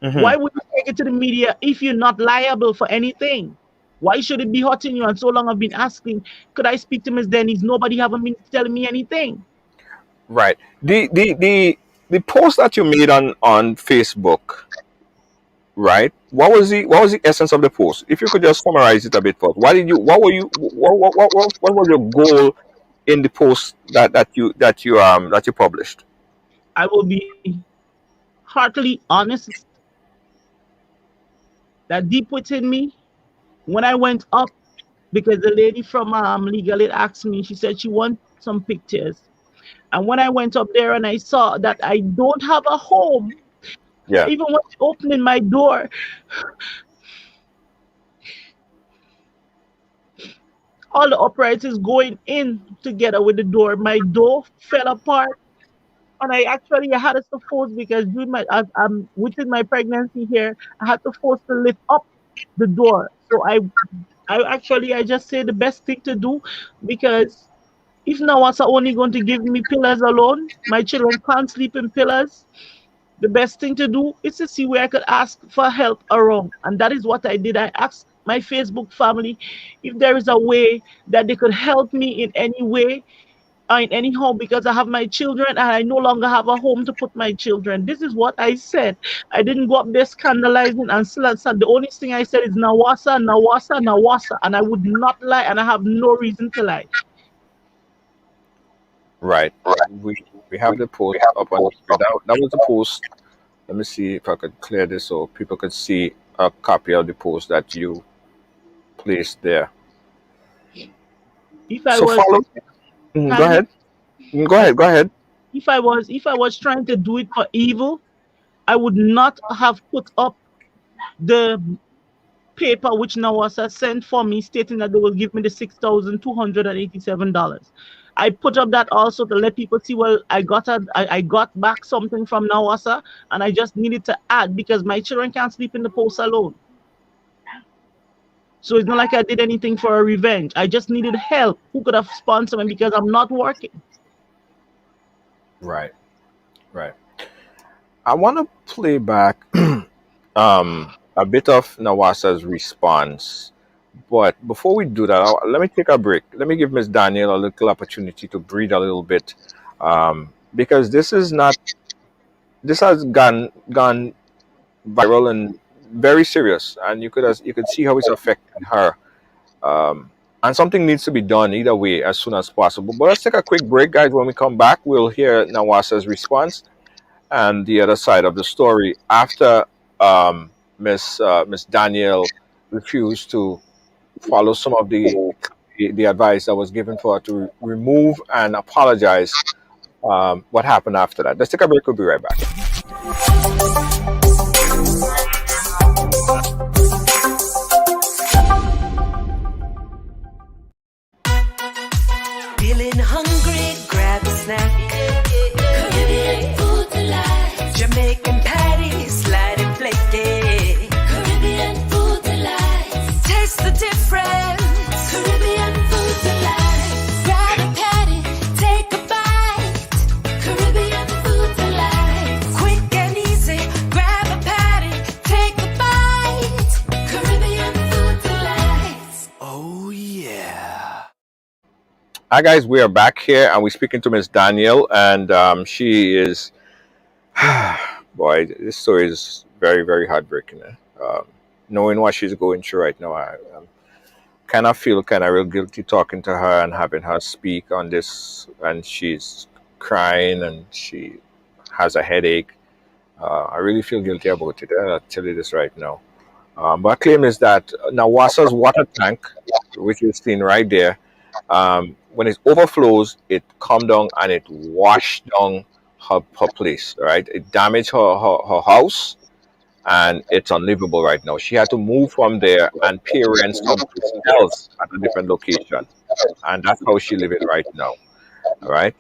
Mm-hmm. Why would you take it to the media if you're not liable for anything? Why should it be hurting you? And so long I've been asking, could I speak to Miss Denny's? Nobody haven't been telling me anything. Right. The post that you made on Facebook, right? What was the essence of the post? If you could just summarize it a bit for us. Why did you? What were you? What was your goal in the post that you published? I will be heartily honest that deep within me, when I went up, because the lady from Legal Aid asked me, she said she wants some pictures. And when I went up there and I saw that I don't have a home, Yeah. even when opening my door, all the uprights is going in together with the door. My door fell apart. And I had to force because during as I'm within my pregnancy here, I had to force to lift up the door. So I just say the best thing to do because if Nawasa only going to give me pillars alone, my children can't sleep in pillars. The best thing to do is to see where I could ask for help around. And that is what I did. I asked my Facebook family if there is a way that they could help me in any way in any home because I have my children and I no longer have a home to put my children. This is what I said. I didn't go up there scandalizing and slanting. The only thing I said is Nawasa, Nawasa, Nawasa. And I would not lie and I have no reason to lie. Right. We have the post up on the screen. That was the post. Let me see if I could clear this so people could see a copy of the post that you placed there. If I So was follow. Mhm, go kindly, ahead. Go I ahead. Go ahead. if I was trying to do it for evil, I would not have put up the paper which Nawasa sent for me stating that they will give me the $6,287. I put up that also to let people see, well, I got back something from Nawasa and I just needed to add because my children can't sleep in the post alone. So it's not like I did anything for a revenge. I just needed help. Who could have sponsored me because I'm not working? Right. Right. I want to play back a bit of Nawasa's response. But before we do that, let me take a break. Let me give Miss Daniel a little opportunity to breathe a little bit, because this has gone viral and very serious, and you could see how it's affecting her. And something needs to be done either way as soon as possible. But let's take a quick break, guys. When we come back, we'll hear Nawasa's response and the other side of the story after Miss Daniel refused to follow some of the advice that was given for her to remove and apologize. What happened after that? Let's take a break. We'll be right back. Feeling hungry, grab a snack. Caribbean food delight. Jamaican patties, slide and flaky. Caribbean food delight. Taste the difference. Caribbean food delight. Grab a patty, take a bite. Caribbean food delight. Quick and easy, grab a patty, take a bite. Caribbean food delight. Oh yeah. Hi guys, we are back here and we're speaking to Miss Daniel, and she is, boy, this story is very, very heartbreaking. knowing what she's going through right now. I kind of feel kind of real guilty talking to her and having her speak on this, and she's crying and she has a headache. I really feel guilty about it. I'll tell you this right now. But claim is that Nawasa's water tank, which is seen right there, when it overflows, it come down and it wash down her place, right? It damaged her house and it's unlivable right now. She had to move from there and pay rent someplace else at a different location. And that's how she living right now. All right.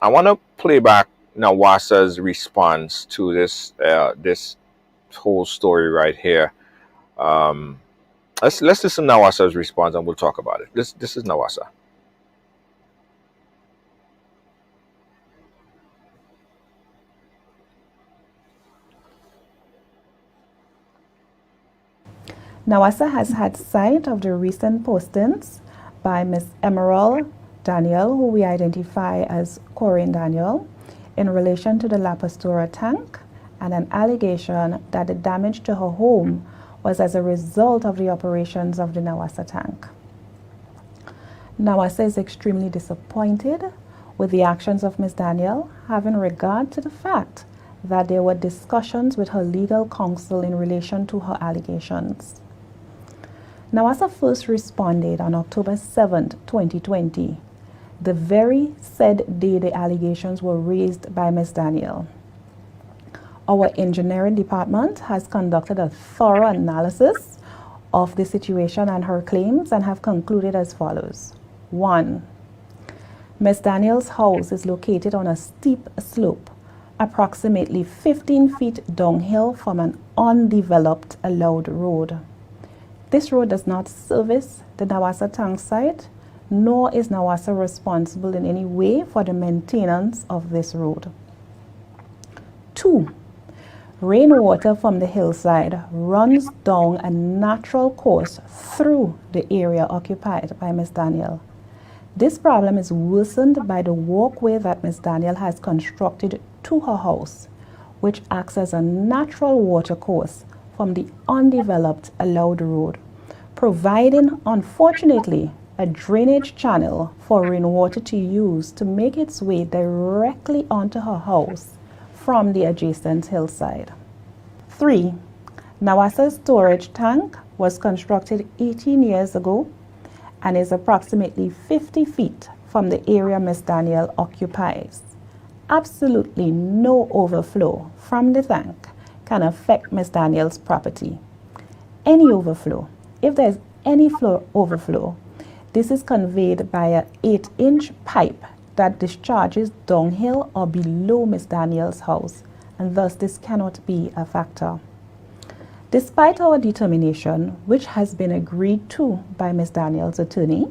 I want to play back Nawasa's response to this whole story right here. Um, let's listen to Nawasa's response and we'll talk about it. This is Nawasa. Nawasa has had sight of the recent postings by Ms. Emerald Daniel, who we identify as Corinne Daniel, in relation to the La Pastora tank and an allegation that the damage to her home was as a result of the operations of the Nawasa tank. Nawasa is extremely disappointed with the actions of Ms. Daniel, having regard to the fact that there were discussions with her legal counsel in relation to her allegations. Nawasa first responded on October 7, 2020, the very said day the allegations were raised by Ms. Daniel. Our engineering department has conducted a thorough analysis of the situation and her claims and have concluded as follows. 1. Ms. Daniel's house is located on a steep slope, approximately 15 feet downhill from an undeveloped allowed road. This road does not service the Nawasa tank site, nor is Nawasa responsible in any way for the maintenance of this road. 2. Rainwater from the hillside runs down a natural course through the area occupied by Ms. Daniel. This problem is worsened by the walkway that Ms. Daniel has constructed to her house, which acts as a natural water course from the undeveloped allowed road, providing, unfortunately, a drainage channel for rainwater to use to make its way directly onto her house from the adjacent hillside. 3. Nawasa's storage tank was constructed 18 years ago and is approximately 50 feet from the area Ms. Daniel occupies. Absolutely no overflow from the tank can affect Ms. Daniel's property. Any overflow, if there is any overflow, this is conveyed by an 8-inch pipe that discharges downhill or below Ms. Daniel's house, and thus this cannot be a factor. Despite our determination, which has been agreed to by Ms. Daniel's attorney,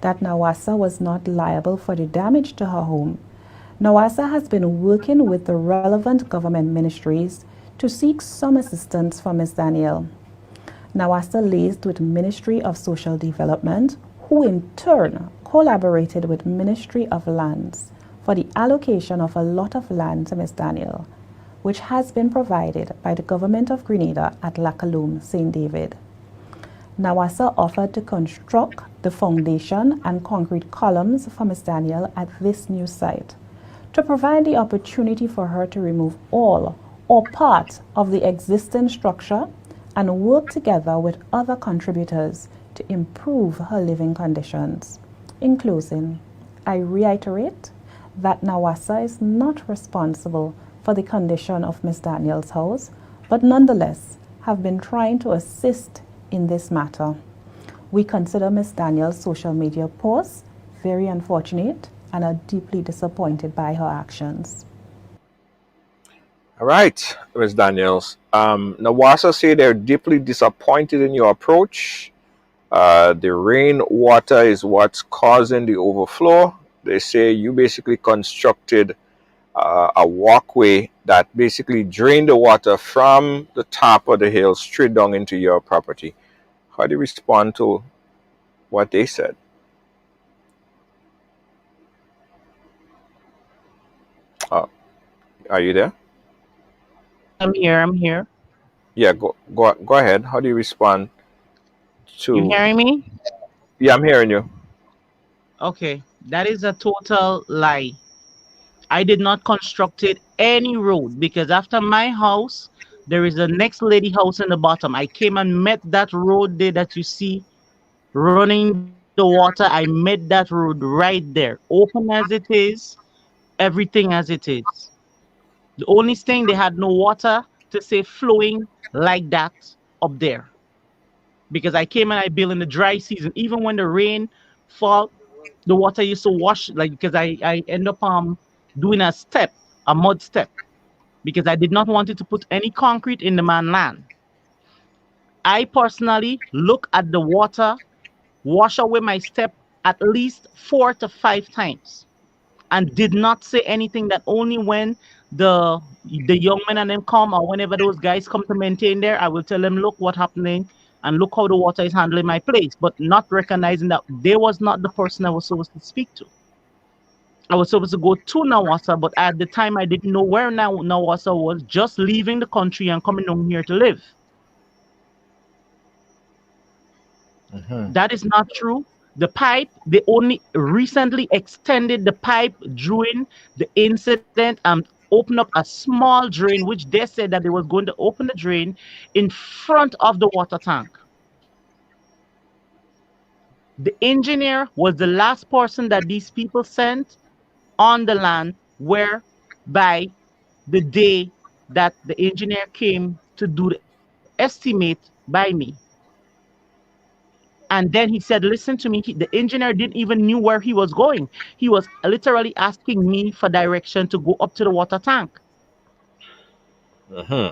that Nawasa was not liable for the damage to her home, Nawasa has been working with the relevant government ministries to seek some assistance for Ms. Daniel. Nawasa liaised with Ministry of Social Development, who in turn collaborated with Ministry of Lands for the allocation of a lot of land to Ms. Daniel, which has been provided by the Government of Grenada at Lacaloom, St. David. Nawasa offered to construct the foundation and concrete columns for Ms. Daniel at this new site, to provide the opportunity for her to remove all or part of the existing structure and work together with other contributors to improve her living conditions. In closing, I reiterate that Nawasa is not responsible for the condition of Ms. Daniel's house, but nonetheless have been trying to assist in this matter. We consider Ms. Daniel's social media posts very unfortunate and are deeply disappointed by her actions. All right, Ms. Daniels. Nawasa say they're deeply disappointed in your approach. The rainwater is what's causing the overflow. They say you basically constructed a walkway that basically drained the water from the top of the hill straight down into your property. How do you respond to what they said? Uh, are you there? I'm here. I'm here. Yeah, go ahead. How do you respond You to? hearing me? Yeah, I'm hearing you. Okay, that is a total lie. I did not constructed any road because after my house, there is a next lady house in the bottom. I came and met that road there that you see running the water. I met that road right there, open as it is, everything as it is. The only thing they had no water to say flowing like that up there because I came and I built in the dry season. Even when the rain fall, the water used to wash like because I end up doing a step, a mud step because I did not want it to put any concrete in the man land. I personally look at the water, wash away my step at least 4 to 5 times, and did not say anything. That only when the young men and them come or whenever those guys come to maintain there, I will tell them, look what happening and look how the water is handling my place, but not recognizing that they was not the person I was supposed to speak to. I was supposed to go to Nawasa, but at the time I didn't know where Nawasa was, just leaving the country and coming down here to live. Hmm. That is not true. The pipe, they only recently extended the pipe during the incident and opened up a small drain, which they said that they was going to open the drain in front of the water tank. The engineer was the last person that these people sent on the land where by the day that the engineer came to do the estimate by me. And then he said, listen to me. The engineer didn't even knew where he was going. He was literally asking me for direction to go up to the water tank. Hmm.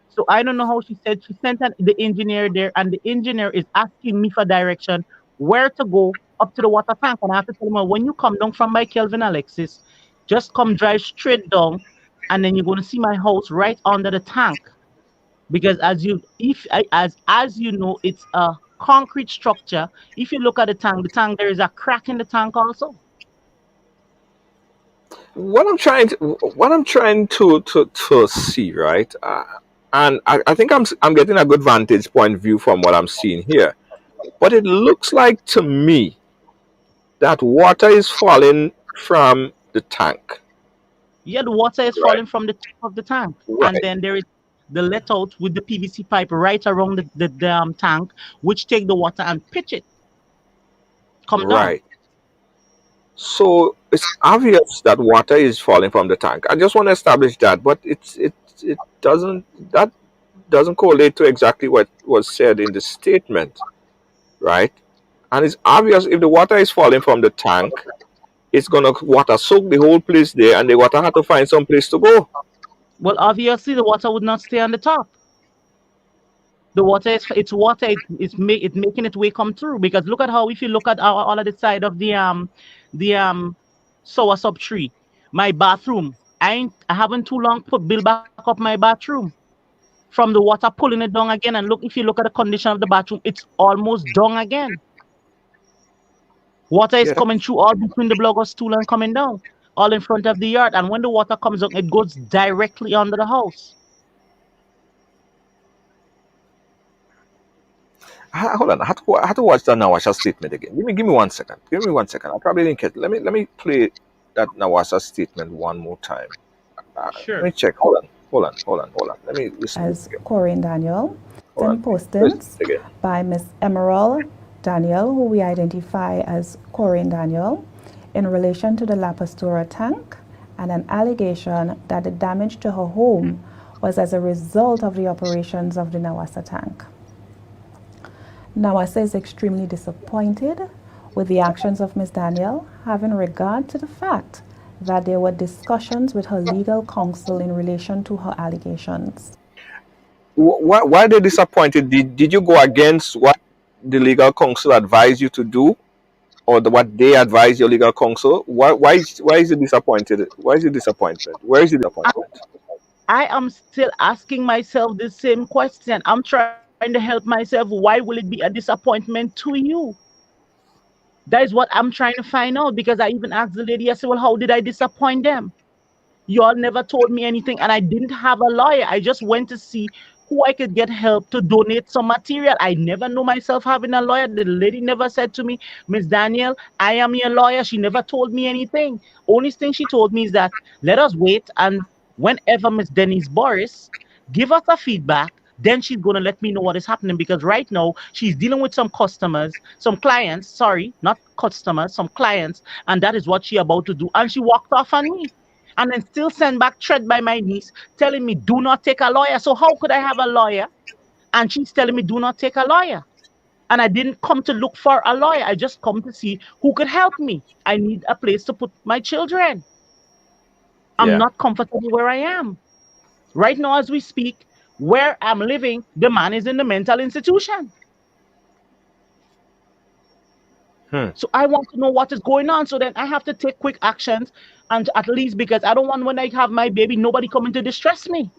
So I don't know how she said she sent the engineer there, and the engineer is asking me for direction where to go up to the water tank. And I have to tell him, "Well, when you come down from by Kelvin Alexis, just come drive straight down, and then you're going to see my house right under the tank. Because as you if as you know, it's a concrete structure. If you look at the tank there is a crack in the tank also. What I'm trying to see, right? And I think I'm getting a good vantage point view from what I'm seeing here. But it looks like to me that water is falling from the tank. Yeah, the water is Right. falling from the top of the tank, and Right. then there is the let out with the PVC pipe right around the tank, which take the water and pitch it, come down. Right. So it's obvious that water is falling from the tank. I just want to establish that, but it doesn't that doesn't correlate to exactly what was said in the statement, right? And it's obvious if the water is falling from the tank, it's gonna water soak the whole place there, and the water had to find some place to go. Well, obviously the water would not stay on the top. The water is it's water. It's making its way come through because look at how if you look at all of the side of the sour sub tree, my bathroom. I haven't too long put build back up my bathroom from the water pulling it down again. And look, if you look at the condition of the bathroom, it's almost down again. Water is Yeah. coming through all between the blogger stool and coming down, all in front of the yard. And when the water comes down, it goes directly under the house. Hold on, I had to watch that Nawasha statement again. Give me 1 second. Give me 1 second. I probably didn't catch. Let me play that Nawasha statement one more time. Let Sure. me check. Hold on. Let me listen to it As again. Corinne Daniel. Hold on. Recent Listen postings to it again. by Miss Emerald Daniel, who we identify as Corinne Daniel, in relation to the La Pastora tank and an allegation that the damage to her home was as a result of the operations of the Nawasa tank. Nawasa is extremely disappointed with the actions of Ms. Daniel, having regard to the fact that there were discussions with her legal counsel in relation to her allegations. Why are they disappointed? Did you go against what the legal counsel advised you to do, or what they advised your legal counsel? Why is it disappointed? Why is it disappointment? Where is the disappointment? I am still asking myself the same question. I'm trying to help myself. Why will it be a disappointment to you? That is what I'm trying to find out because I even asked the lady, I said, well, how did I disappoint them? Y'all never told me anything, and I didn't have a lawyer. I just went to see who I could get help to donate some material. I never know myself having a lawyer. The lady never said to me, Miss Daniel, I am your lawyer. She never told me anything. Only thing she told me is that let us wait, and whenever Miss Denise Boris give us a feedback, then she's going to let me know what is happening, because right now she's dealing with some customers, some clients, sorry, not customers, some clients, and that is what she about to do. And she walked off on me, and then still send back thread by my niece telling me do not take a lawyer. So how could I have a lawyer and she's telling me do not take a lawyer? And I didn't come to look for a lawyer. I just come to see who could help me. I need a place to put my children. I'm Yeah. not comfortable where I am. Right now, as we speak, where I'm living, the man is in the mental institution. Hmm. So I want to know what is going on. So then I have to take quick actions, and at least because I don't want when I have my baby, nobody coming to distress me.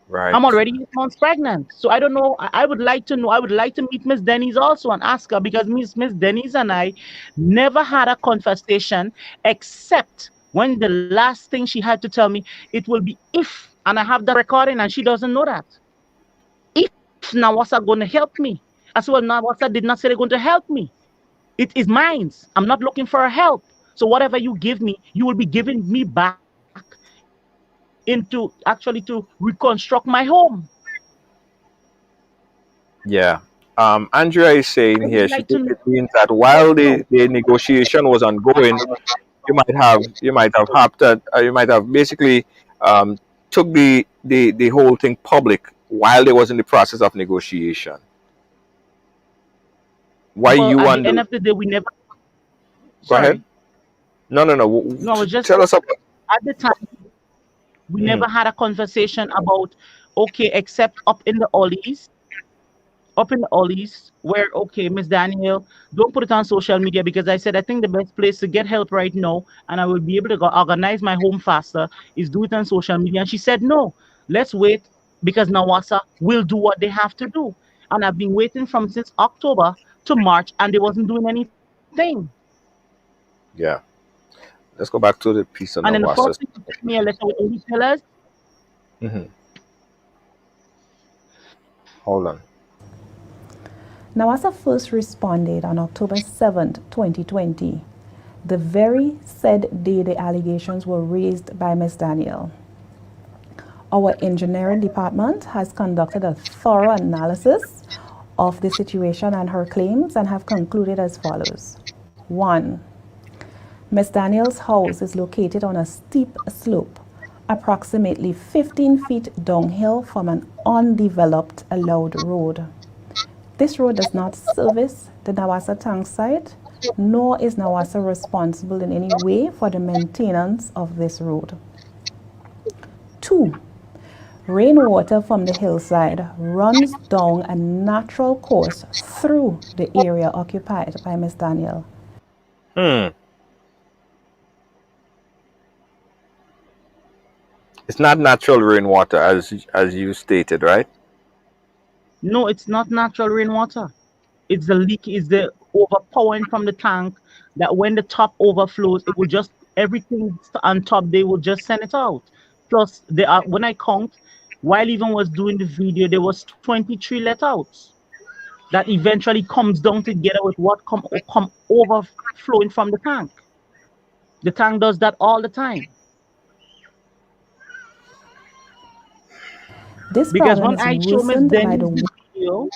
I'm Right. already 8 months pregnant. So I don't know. I would like to know. I would like to meet Miss Denise also and ask her, because Miss Denise and I never had a conversation except when the last thing she had to tell me, it will be if, and I have the recording and she doesn't know that. If Nawasa going to help me. I said, well, Nawasa did not say they're going to help me. It is mine. I'm not looking for a help. So whatever you give me, you will be giving me back into actually to reconstruct my home. Yeah. Andrea is I would saying like here, to she know thinks it means that what while no. the negotiation was ongoing, you might have basically um, took the whole thing public while they was in the process of negotiation. Why Well, you at the and end of the day, we never. go ahead. Sorry, No, no, no. no, I was just Tell saying. us about. At the time, we never Mhm. had a conversation about okay, except up in the Ollies, where okay, Miss Daniel, don't put it on social media, because I said I think the best place to get help right now, and I will be able to organize my home faster, is do it on social media. And she said no, let's wait, because Nawasa will do what they have to do. And I've been waiting from since October to March, and they wasn't doing anything. Yeah. Let's go back to the And piece then on the the first thing WASA. she sent me a letter with all these pillars. Hmm. Hold on. Nawasa first responded on October 7, 2020, the very said day the allegations were raised by Ms. Daniel. Our engineering department has conducted a thorough analysis of the situation and her claims and have concluded as follows. 1. Ms. Daniel's house is located on a steep slope, approximately 15 feet downhill from an undeveloped allowed road. This road does not service the Nawasa tank site, nor is Nawasa responsible in any way for the maintenance of this road. 2. Rainwater from the hillside runs down a natural course through the area occupied by Ms. Daniel. Hmm. It's not natural rainwater as you stated, right? No, it's not natural rainwater. It's the leak, is the overpowering from the tank, that when the top overflows, it will just everything on top, they will just send it out. Plus, there are, when I count, while even was doing the video, there was 23 letouts that eventually comes down together with what come overflowing from the tank. The tank does that all the time. This Because problem when is I show Miss worsened by Denny's the video,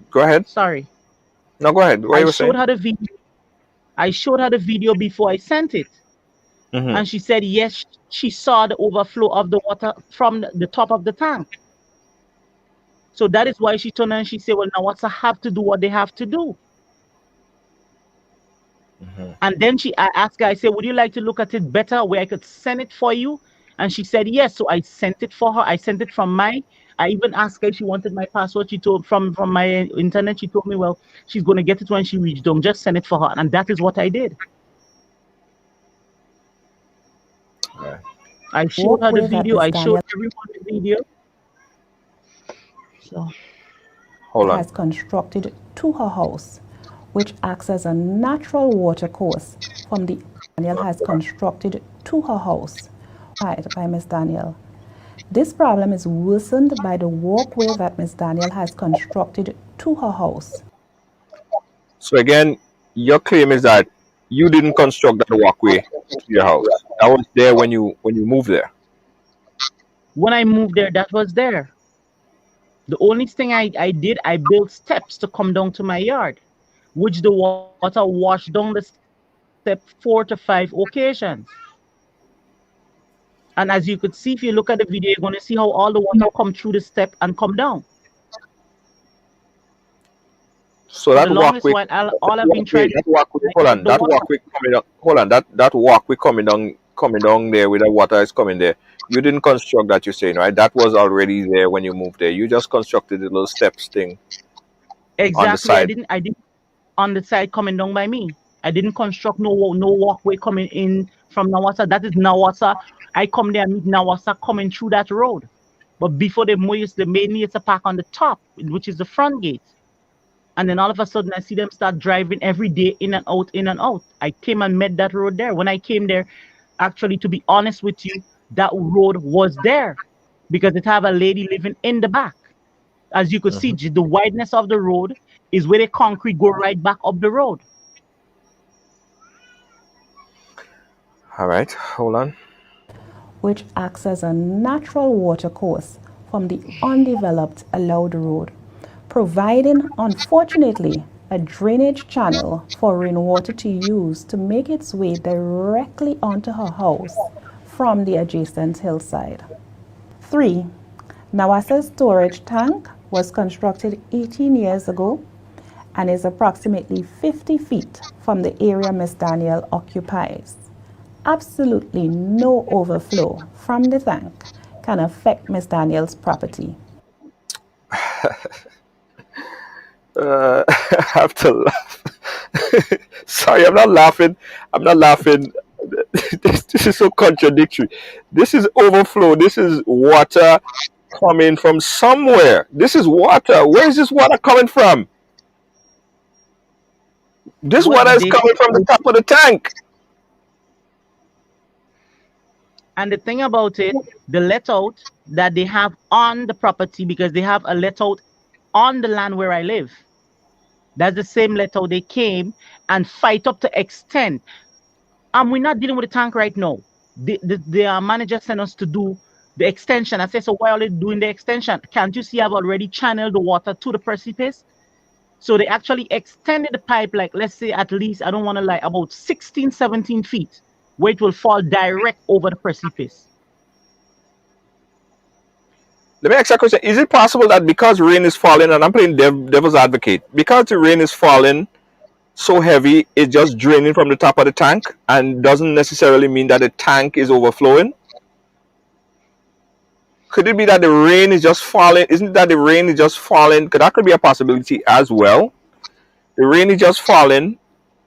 Go ahead. sorry, No, go ahead. What I you were showed saying? her the video. I showed her the video before I sent it. Hmm. And she said yes, she saw the overflow of the water from the top of the tank. So that is why she turned and she said, well, now what's I have to do what they have to do. Hmm. And then I asked her, I said, would you like to look at it better where I could send it for you? And she said yes. So I sent it for her. I sent it from I even asked her if she wanted my password. She told from my internet. She told me, well, she's going to get it when she reached home. Just send it for her. And that is what I did. Right. I showed her the walkway that video. Ms. I showed Daniel everyone the video. So Hold on. has constructed to her house, which acts as a natural water course from the Daniel has constructed to her house, occupied by Miss Daniel. This problem is worsened by the walkway that Miss Daniel has constructed to her house. So again, your claim is that you didn't construct that walkway to your house. That was there when you moved there. When I moved there, that was there. The only thing I did, I built steps to come down to my yard, which the water washed down the step 4 to 5 occasions. And as you could see, if you look at the video, you're going to see how all the water come through the step and come down. So For that the longest walkway, while, all I've been trying to do is hold stop on, the that water. walkway coming down, hold on, that walkway coming down there with the water is coming there. You didn't construct that, you're saying, right? That was already there when you moved there. You just constructed the little steps thing on the Exactly. side. I didn't on the side coming down by me. I didn't construct no walkway coming in from Nawasa. That is Nawasa. I come there and meet Nawasa coming through that road. But before they made me it's a park on the top, which is the front gate. And then all of a sudden I see them start driving every day in and out, in and out. I came and met that road there. When I came there, actually, to be honest with you, that road was there because it have a lady living in the back. As you could see, Hmm. the wideness of the road is where the concrete go right back up the road. All right, hold on. Which acts as a natural watercourse from the undeveloped allowed road, providing, unfortunately, a drainage channel for rainwater to use to make its way directly onto her house from the adjacent hillside. 3. Nawasa's storage tank was constructed 18 years ago and is approximately 50 feet from the area Miss Daniel occupies. Absolutely no overflow from the tank can affect Miss Daniel's property. I have to laugh. Sorry, I'm not laughing. I'm not laughing. This is so contradictory. This is overflow. This is water coming from somewhere. This is water. Where is this water coming from? This What water is they coming from the top of the tank. And the thing about it, the let out that they have on the property, because they have a let out on the land where I live. That's the same let out they came and fight up to extend. We're not dealing with the tank right now. The manager sent us to do the extension. I said, so why are they doing the extension? Can't you see I've already channeled the water to the precipice? So they actually extended the pipe, like, let's say at least, I don't want to lie, about 16, 17 feet, where it will fall direct over the precipice. Let me ask you a question. Is it possible that because rain is falling, and I'm playing devil's advocate, because the rain is falling so heavy, it's just draining from the top of the tank and doesn't necessarily mean that the tank is overflowing? Could it be that the rain is just falling? Isn't that the rain is just falling? Because that could be a possibility as well. The rain is just falling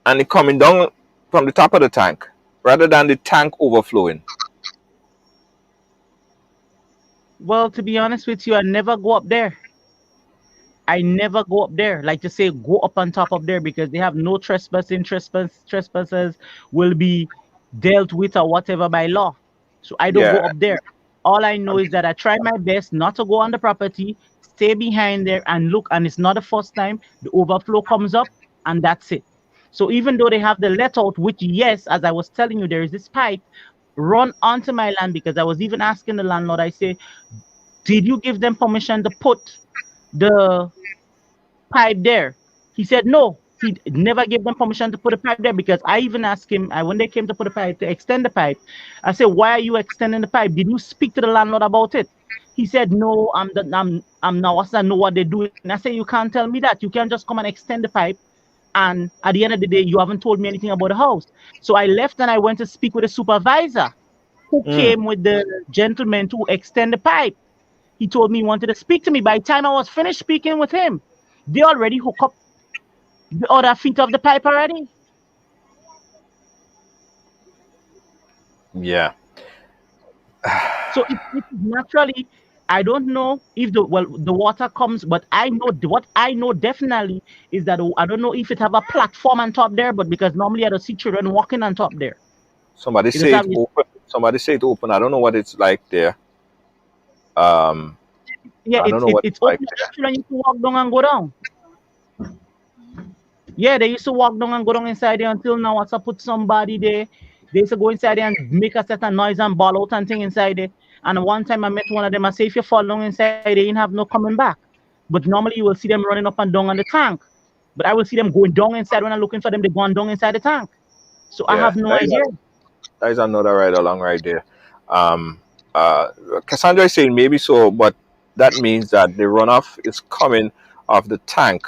and it coming down from the top of the tank rather than the tank overflowing. Well, to be honest with you, I never go up there. I never go up there. Like to say, go up on top of there because they have no trespassing. Trespassers will be dealt with or whatever by law. So I don't go Yeah. up there. All I know is that I try my best not to go on the property, stay behind there and look. And it's not the first time the overflow comes up, and that's it. So even though they have the let out, which yes, as I was telling you, there is this pipe run onto my land because I was even asking the landlord. I say, did you give them permission to put the pipe there? He said no. He never gave them permission to put a pipe there because I even asked him. When they came to put a pipe to extend the pipe, I said, "Why are you extending the pipe? Did you speak to the landlord about it?" He said, "No, I'm now. I know what they're doing." I said, "You can't tell me that. You can't just come and extend the pipe, and at the end of the day, you haven't told me anything about the house." So I left and I went to speak with a supervisor who Mm. came with the gentleman to extend the pipe. He told me he wanted to speak to me. By the time I was finished speaking with him, they already hook up the other feet of the pipe already. Yeah. So it is naturally, I don't know if the water comes, but I know what I know definitely is that I don't know if it have a platform on top there, but because normally I don't see children walking on top there. Somebody It is say it have it, open. Somebody say it open. I don't know what it's like there. Um, yeah, I don't know what it's it's like open. there. Children used to walk down and go down. Yeah, they used to walk down and go down inside there until now. What's put somebody there. They used to go inside there and make a certain noise and ball out and thing inside there. And one time I met one of them. I say, if you fall down inside, they ain't have no coming back. But normally you will see them running up and down on the tank. But I will see them going down inside when I'm looking for them. They going down inside the tank. So I Yeah, have no idea. that is another ride along right there. Um, uh, Cassandra is saying maybe so, but that means that the runoff is coming off the tank.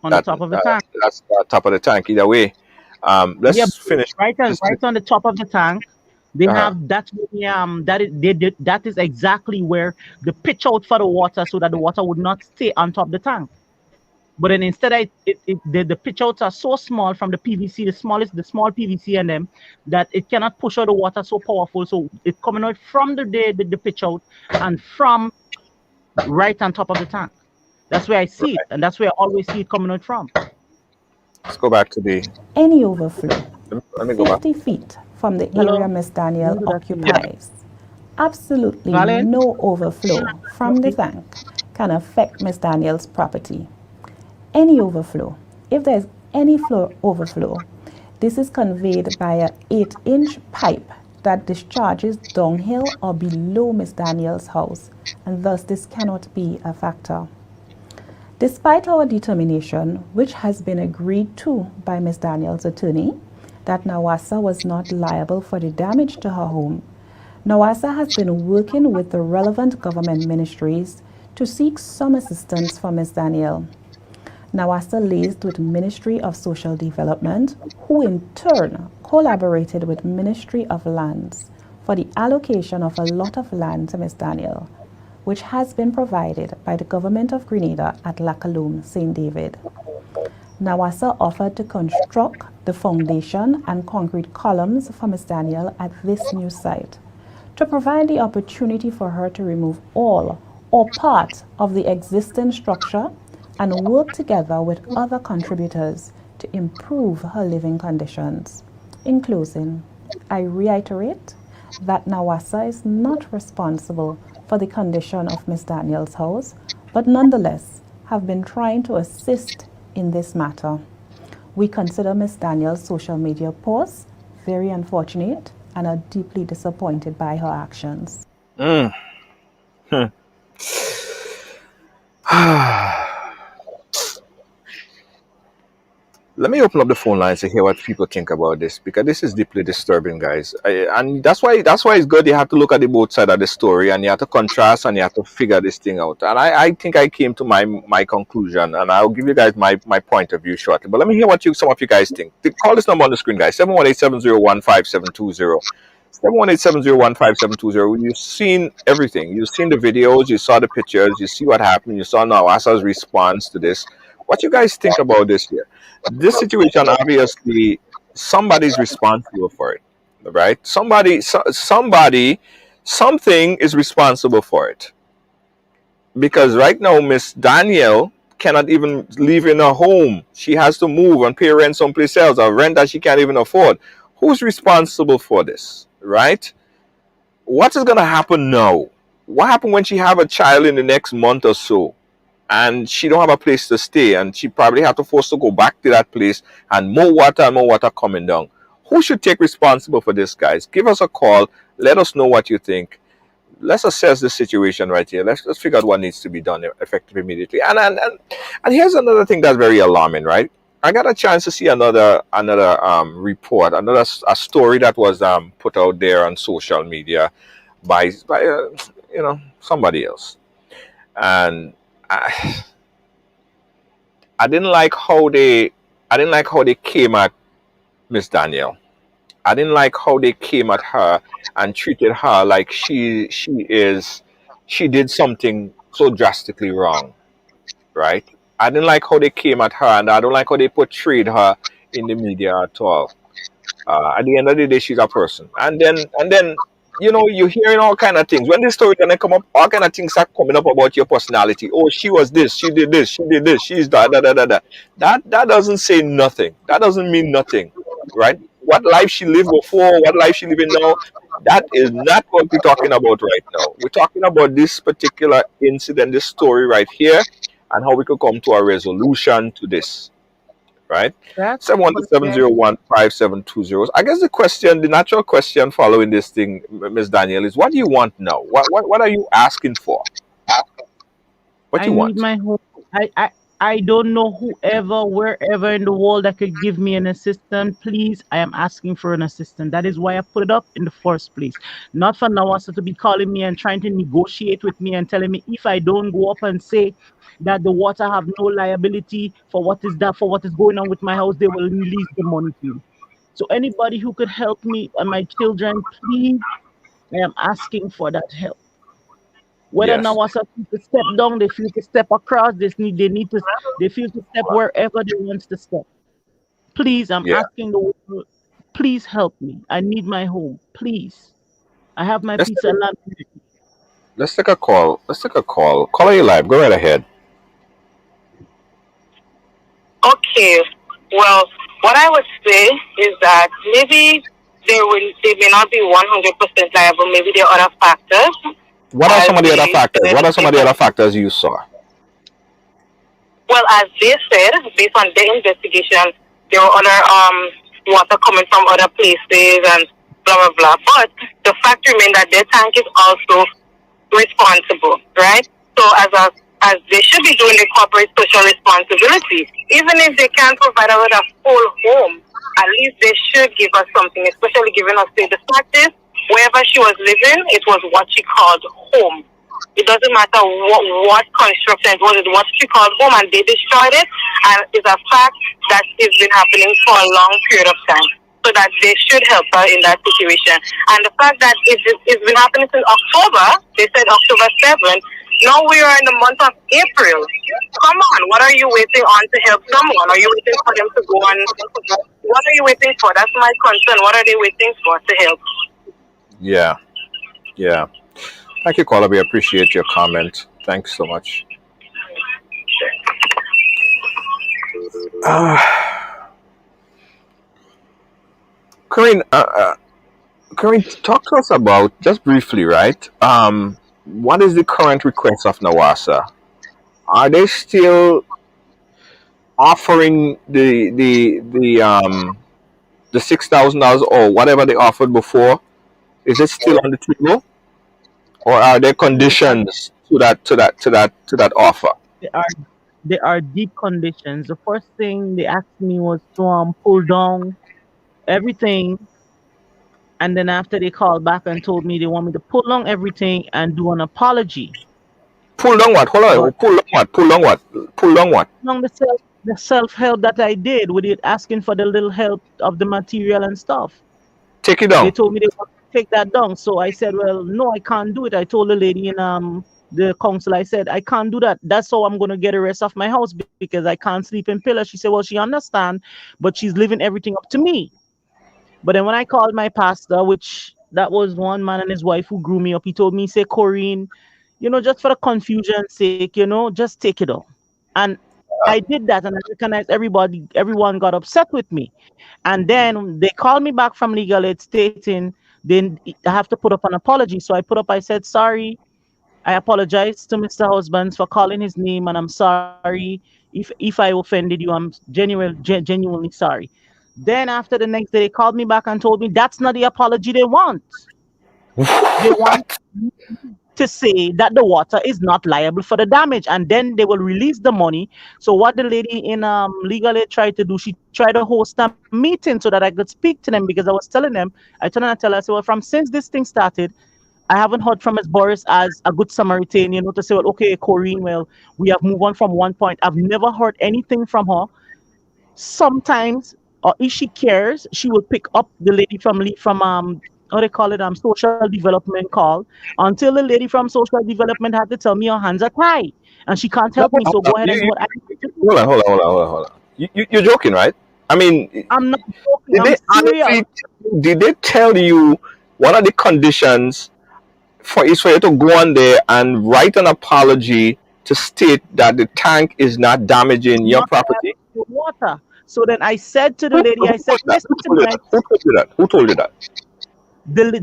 On the That top of the tank. that's the top of the tank. Either way, Yeah, let's finish this. right on the top of the tank. They Uh, have that's where that is they did that is exactly where the pitch out for the water so that the water would not stay on top of the tank. But then instead, the pitch outs are so small from the PVC, the small PVC and them, that it cannot push out the water so powerful. So it's coming out from the pitch out and from right on top of the tank. That's where I see it, right. and that's where I always see it coming out from. Let's go back to the. Any overflow Let me go back. 50 feet from the area Hello, Miss don't Danielle do that to me. occupies. Absolutely Valid? no overflow from the tank can affect Miss Danielle's property. Any overflow, if there's any flow overflow, this is conveyed by a 8-inch pipe that discharges downhill or below Miss Danielle's house, and thus this cannot be a factor. Despite our determination, which has been agreed to by Ms. Daniel's attorney, that Nawasa was not liable for the damage to her home, Nawasa has been working with the relevant government ministries to seek some assistance for Ms. Danielle. Nawasa liaised with Ministry of Social Development, who in turn collaborated with Ministry of Lands for the allocation of a lot of land to Ms. Danielle, which has been provided by the Government of Grenada at Lacaloom, St. David. Nawasa offered to construct the foundation and concrete columns for Ms. Danielle at this new site to provide the opportunity for her to remove all or part of the existing structure and work together with other contributors to improve her living conditions. In closing, I reiterate that Nawasa is not responsible for the condition of Ms. Daniel's house, but nonetheless have been trying to assist in this matter. We consider Ms. Daniel's social media posts very unfortunate and are deeply disappointed by her actions. Mm. Let me open up the phone lines to hear what people think about this, because this is deeply disturbing, guys. And that's why it's good. You have to look at the both side of the story, and you have to contrast, and you have to figure this thing out. And I think I came to my conclusion, and I'll give you guys my point of view shortly. But let me hear what some of you guys think. Call this number on the screen, guys: 718-701-5720. 718-701-5720. You've seen everything. You've seen the videos. You saw the pictures. You see what happened. You saw Nawasa's response to this. What you guys think about this here? This situation, obviously somebody's responsible for it, right? Somebody, something is responsible for it, because right now Miss Danielle cannot even live in her home. She has to move and pay rent someplace else, or rent that she can't even afford. Who's responsible for this, right? What is going to happen now? What happened when she have a child in the next month or so, and she don't have a place to stay, and she probably have to force to go back to that place, and more water coming down? Who should take responsible for this, guys? Give us a call. Let us know what you think. Let's assess the situation right here. Let's figure out what needs to be done effective immediately. And here's another thing that's very alarming, right? I got a chance to see another report, a story that was put out there on social media by somebody else. And I didn't like how they came at Miss Danielle. I didn't like how they came at her and treated her like she did something so drastically wrong, right? I didn't like how they came at her, and I don't like how they portrayed her in the media at all. At the end of the day, she's a person, and then you're hearing all kind of things. When this story gonna come up, all kind of things are coming up about your personality. Oh, she was this, she did this, she did this, she's that, da da da da. That doesn't say nothing. That doesn't mean nothing, right? what life she lived before, what life she living now. That is not what we're talking about right now. We're talking about this particular incident, this story right here, and how we could come to a resolution to this, right? That's Seven one what seven I zero one 5720. I guess the question, the natural question following this thing, Ms. Daniel, is what do you want now? What are you asking for? What I you need want? my home. I don't know whoever, wherever in the world that could give me an assistant. Please, I am asking for an assistant. That is why I put it up in the first place. Not for Nawasa to be calling me and trying to negotiate with me and telling me if I don't go up and say that the water have no liability for what is that for what is going on with my house, they will release the money to you. So anybody who could help me and my children, please, I am asking for that help. Whether Yes. Nawasa feel to step down, they feel to step across, they feel to step wherever they want to step. Please, I'm Yeah. asking the world, please help me. I need my home. Please. I have my Let's piece take of a, land. let's take a call. Let's take a call. Call you live. Go right ahead. Okay. Well, what I would say is that maybe they may not be 100% liable. Maybe there are other factors, What are as some of the other they factors? said, What are some of based the on other factors you saw? well, as they said, based on their investigation, there were other water coming from other places and blah blah blah. But the fact remains that their tank is also responsible, right? So as they should be doing the corporate social responsibility, even if they can't provide us with a full home, at least they should give us something, especially giving us the fact is wherever she was living, it was what she called home. It doesn't matter what construction it was, it's what she called home, and they destroyed it, and it's a fact that it's been happening for a long period of time. So that they should help her in that situation. And the fact that it's been happening since October, they said October 7th, now we are in the month of April. Come on, what are you waiting on to help someone? Are you waiting for them to go on? What are you waiting for? That's my concern. What are they waiting for to help? Yeah. Yeah. Thank you, caller. We appreciate your comment. Thanks so much. Uh, Corinne, Corinne, talk to us about just briefly, right? What is the current request of Nawasa? Are they still offering the $6,000 or whatever they offered before? Is it still on the table, or are there They are conditions to that offer? they are they are deep conditions. The first thing they asked me was to pull down everything, and then after they called back and told me they want me to pull down everything and do an apology. Pull down what? Hold on. But Pull down what? Pull down what? Pull down what? among the self help that I did with it asking for the little help of the material and stuff. Take it They down. told me they want to take that down. So I said, well, no, I can't do it. I told the lady in the council, I said, I can't do that. That's how I'm gonna get the rest of my house because I can't sleep in pillar. She said, well, she understand, but she's leaving everything up to me. But then when I called my pastor, which that was one man and his wife who grew me up, he told me, say, Corrine, just for the confusion's sake, just take it all. And I did that and I recognized everyone got upset with me. And then they called me back from legal aid stating then I have to put up an apology. So I said, sorry, I apologize to Mr. Husbands for calling his name, and I'm sorry if I offended you. I'm genuinely sorry. Then after the next day, they called me back and told me that's not the apology they want. They want What? to say that the water is not liable for the damage, and then they will release the money. So what the lady in legal aid tried to do, she tried to host a meeting so that I could speak to them because I was telling them, I said, well, from since this thing started, I haven't heard from Miss Boris as a good Samaritan, to say, well, okay, Corrine, well, we have moved on from one point. I've never heard anything from her. Sometimes, or if she cares, she will pick up the lady from how they call it social development call until the lady from social development had to tell me her hands are tied and she can't No, help me. So go ahead and do you, what I need to do. hold on. You're joking, right? I mean, I'm not joking. did I'm they serious. honestly? Did they tell you one of the conditions for you to go on there and write an apology to state that the tank is not damaging your Not liable property? for water. So then I said to the lady, I Who said, told you that? listen to me. Who told you that? Who told you that?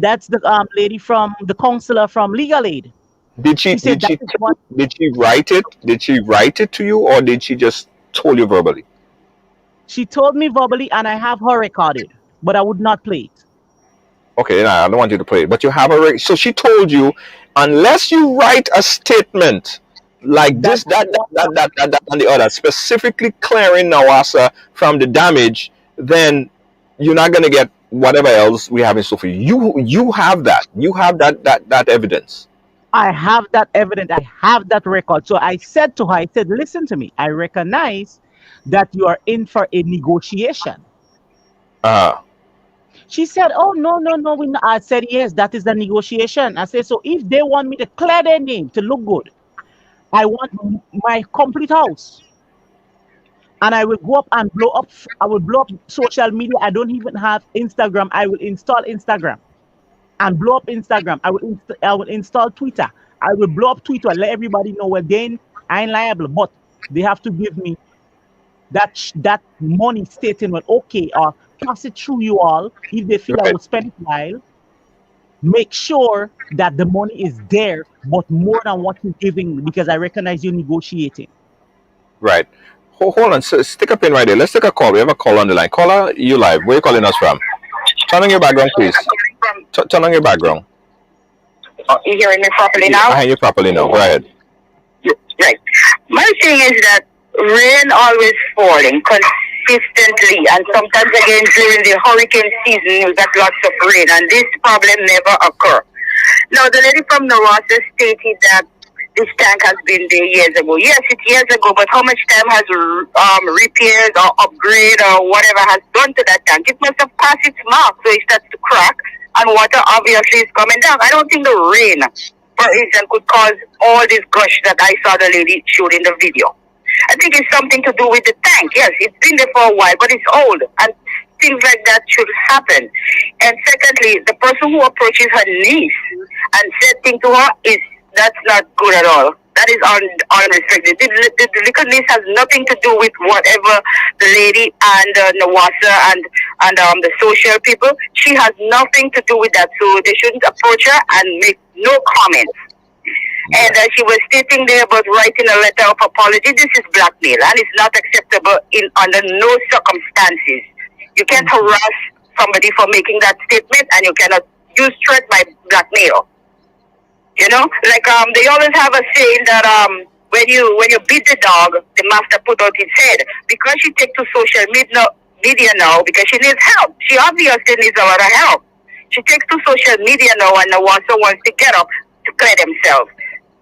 That's the lady from the counselor from Legal Aid. Did she She said did that she is what did she write it? Did she write it to you, or did she just told you verbally? she told me verbally, and I have her recorded, but I would not play it. Okay, nah, I don't want you to play it, but you have a so she told you, unless you write a statement like That this, and the other, specifically clearing Nawasa from the damage, then you're not gonna get whatever else we have in store for you. You have that. You have that evidence. I have that evidence. I have that record. So I said to her, I said, listen to me. I recognize that you are in for a negotiation. Uh She said, oh, no, no, no. I said, yes, that is the negotiation. I said, so if they want me to clear their name to look good, I want my complete house. And I will go up and blow up. I will blow up social media. I don't even have Instagram. I will install Instagram and blow up Instagram. I will install Twitter. I will blow up Twitter and let everybody know again I ain't liable, but they have to give me that money stating well, okay, or pass it through you all if they feel I right, will spend it while. Make sure that the money is there, but more than what you're giving because I recognize you negotiating. right. Hold on, stick a pin right there. Let's take a call. We have a call on the line. Caller, you live. Where you calling us from? Turn on your background, please. Turn on your background. You hearing me properly I now? hear you properly now. Go ahead. Right. My thing is that rain always falling consistently, and sometimes again during the hurricane season, you got lots of rain, and this problem never occur. Now, the lady from Nawasa stated that this tank has been there years ago. Yes, it's years ago, but how much time has repairs or upgrade or whatever has done to that tank? It must have passed its mark, so it starts to crack, and water obviously is coming down. I don't think the rain, for instance, could cause all this gush that I saw the lady showed in the video. I think it's something to do with the tank. Yes, it's been there for a while, but it's old, and things like that should happen. And secondly, the person who approaches her niece and said things to her is that's not good at all. That is unrestricted. The little niece has nothing to do with whatever the lady and Nawasa and the social people. She has nothing to do with that. So they shouldn't approach her and make no comments. And she was stating there about writing a letter of apology. This is blackmail, and it's not acceptable in under no circumstances. You can't harass somebody for making that statement, and you cannot use threat by blackmail. You know, like they always have a saying that when you beat the dog, the master put out his head. Because she takes to social media now because she needs help. She obviously needs a lot of help. She takes to social media now and now wants to get up to clear themselves.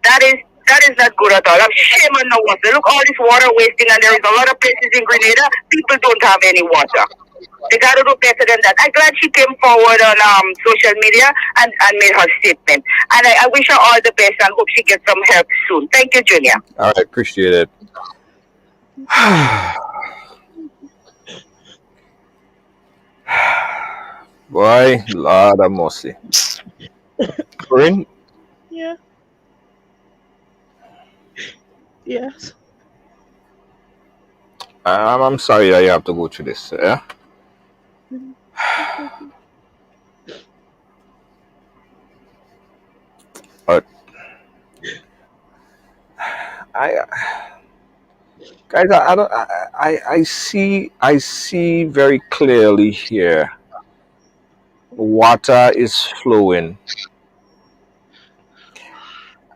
That is not good at all. I'm shame on the water. Look, all this water wasting, and there is a lot of places in Grenada people don't have any water. They got to do better than that. I'm glad she came forward on social media and made her statement. And I wish her all the best and hope she gets some help soon. Thank you, Junior. All right, appreciate it. Boy, Lord of mercy. Corinne, Yeah. Yes. I'm sorry that you have to go through this. Yeah. But I, guys, I don't. I see very clearly here. Water is flowing.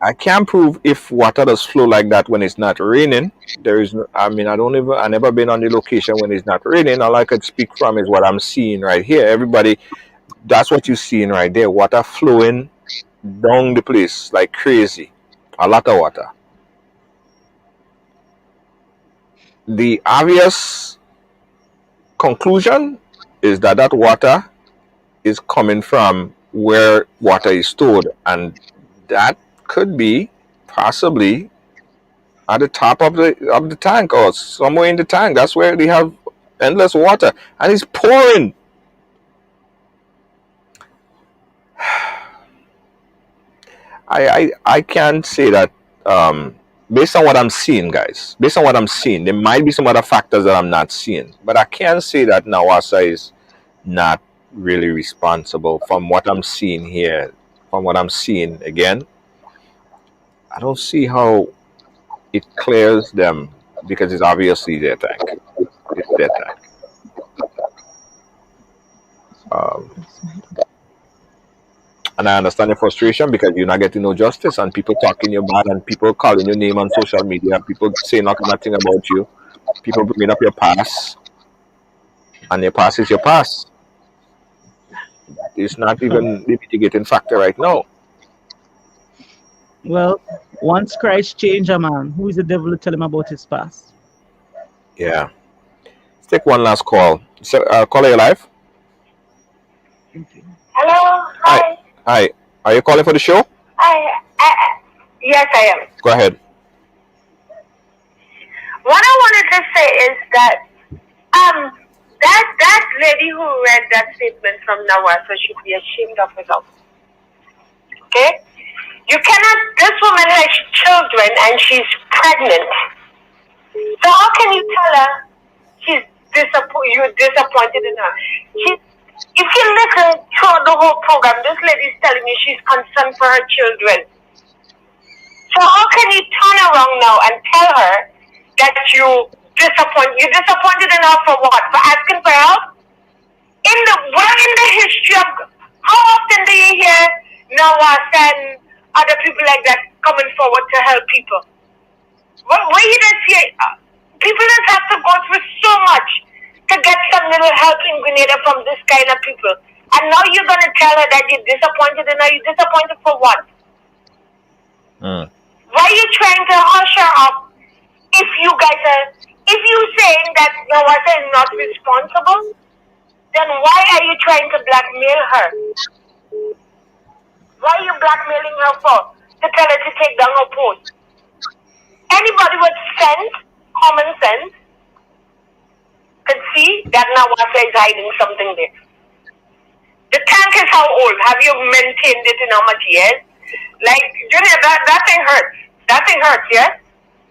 I can't prove if water does flow like that when it's not raining. There is, I mean, I never been on the location when it's not raining. All I could speak from is what I'm seeing right here. Everybody, that's what you're seeing right there. Water flowing down the place like crazy. A lot of water. The obvious conclusion is that that water is coming from where water is stored, and that could be possibly at the top of the tank or somewhere in the tank. That's where they have endless water, and it's pouring. I can't say that based on what I'm seeing, guys, based on what I'm seeing, there might be some other factors that I'm not seeing, but I can say that Nawasa is not really responsible from what I'm seeing here. From what I'm seeing, again, I don't see how it clears them because it's obviously their tank. It's their tank. Um, and I understand the frustration because you're not getting no justice and people talking you bad and people calling your name on social media, people saying nothing about you, people bringing up your past, and your past is your past. It's not even the mitigating factor right now. Well, once Christ change a man, who is the devil to tell him about his past? Yeah. Let's take one last call. So, caller, you live? Thank you. Hello, Hi. hi. Hi. Are you calling for the show? Yes, I am. Go ahead. What I wanted to say is that that lady who read that statement from Nawasa should be ashamed of herself. Okay? You cannot. This woman has children and she's pregnant. So how can you tell her you're disappointed in her? If you listen through the whole program, this lady is telling me she's concerned for her children. So how can you turn around now and tell her that you're disappointed in her for what? For asking for help? Where in the history of, how often do you hear Nawasa and other people like that coming forward to help people? Where you don't see people just have to go through so much to get some little help in Grenada from this kind of people. And now you're going to tell her that you're disappointed in her. You're disappointed for what? Why are you trying to hush her up if you saying that Nawasa is not responsible, then why are you trying to blackmail her? Why are you blackmailing her for? To tell her to take down her post. Anybody with sense, common sense, could see that Nawasa is hiding something there. The tank is how old? Have you maintained it in how much years? Like, Junior, that thing hurts. That thing hurts, yes?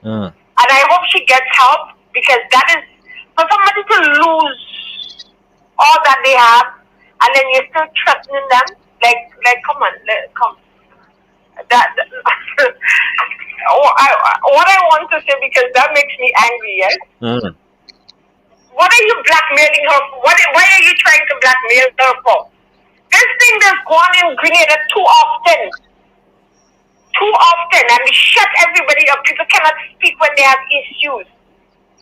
And I hope she gets help because that is, for somebody to lose all that they have and then you're still threatening them, like come on, come. What I want to say, because that makes me angry, yes? What are you blackmailing her for? Why are you trying to blackmail her for? This thing that's gone in Grenada too often and we shut everybody up. People cannot speak when they have issues.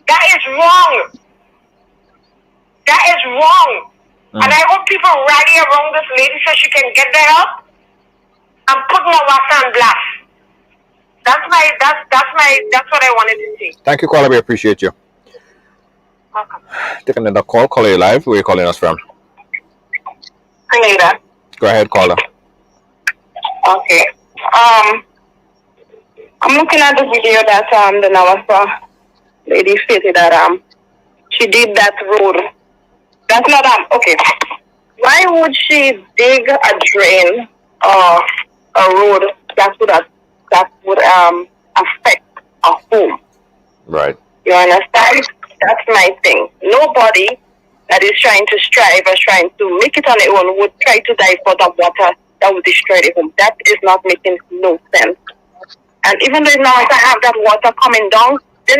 That is wrong. And I hope people rally around this lady so she can get the help and put Nawasa on blast. That's what I wanted to say. Thank you, caller. We appreciate you. Welcome. Take another call. Caller, you live? Where are you calling us from? Grenada. Go ahead, caller. Okay. I'm looking at the video that the Nawasa lady stated that she did that road. That's not okay. Why would she dig a drain or a road that would affect a home? Right. You understand? That's my thing. Nobody that is trying to strive or trying to make it on their own would try to divert the water that would destroy the home. That is not making no sense. And even though now I have that water coming down, they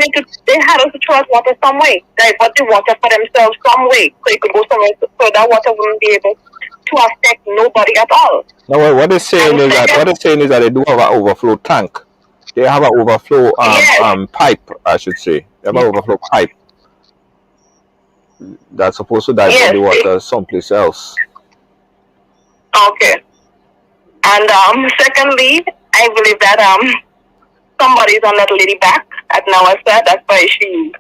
had to throw out water some way, divert the water for themselves some way, so it could go somewhere, so that water wouldn't be able to affect nobody at all. No, what they're saying is that they do have an overflow tank. They have an overflow pipe, I should say. They have an overflow pipe that's supposed to divert the water someplace else. Okay. And secondly, I believe that somebody's on that lady back at Nawasa. That's why she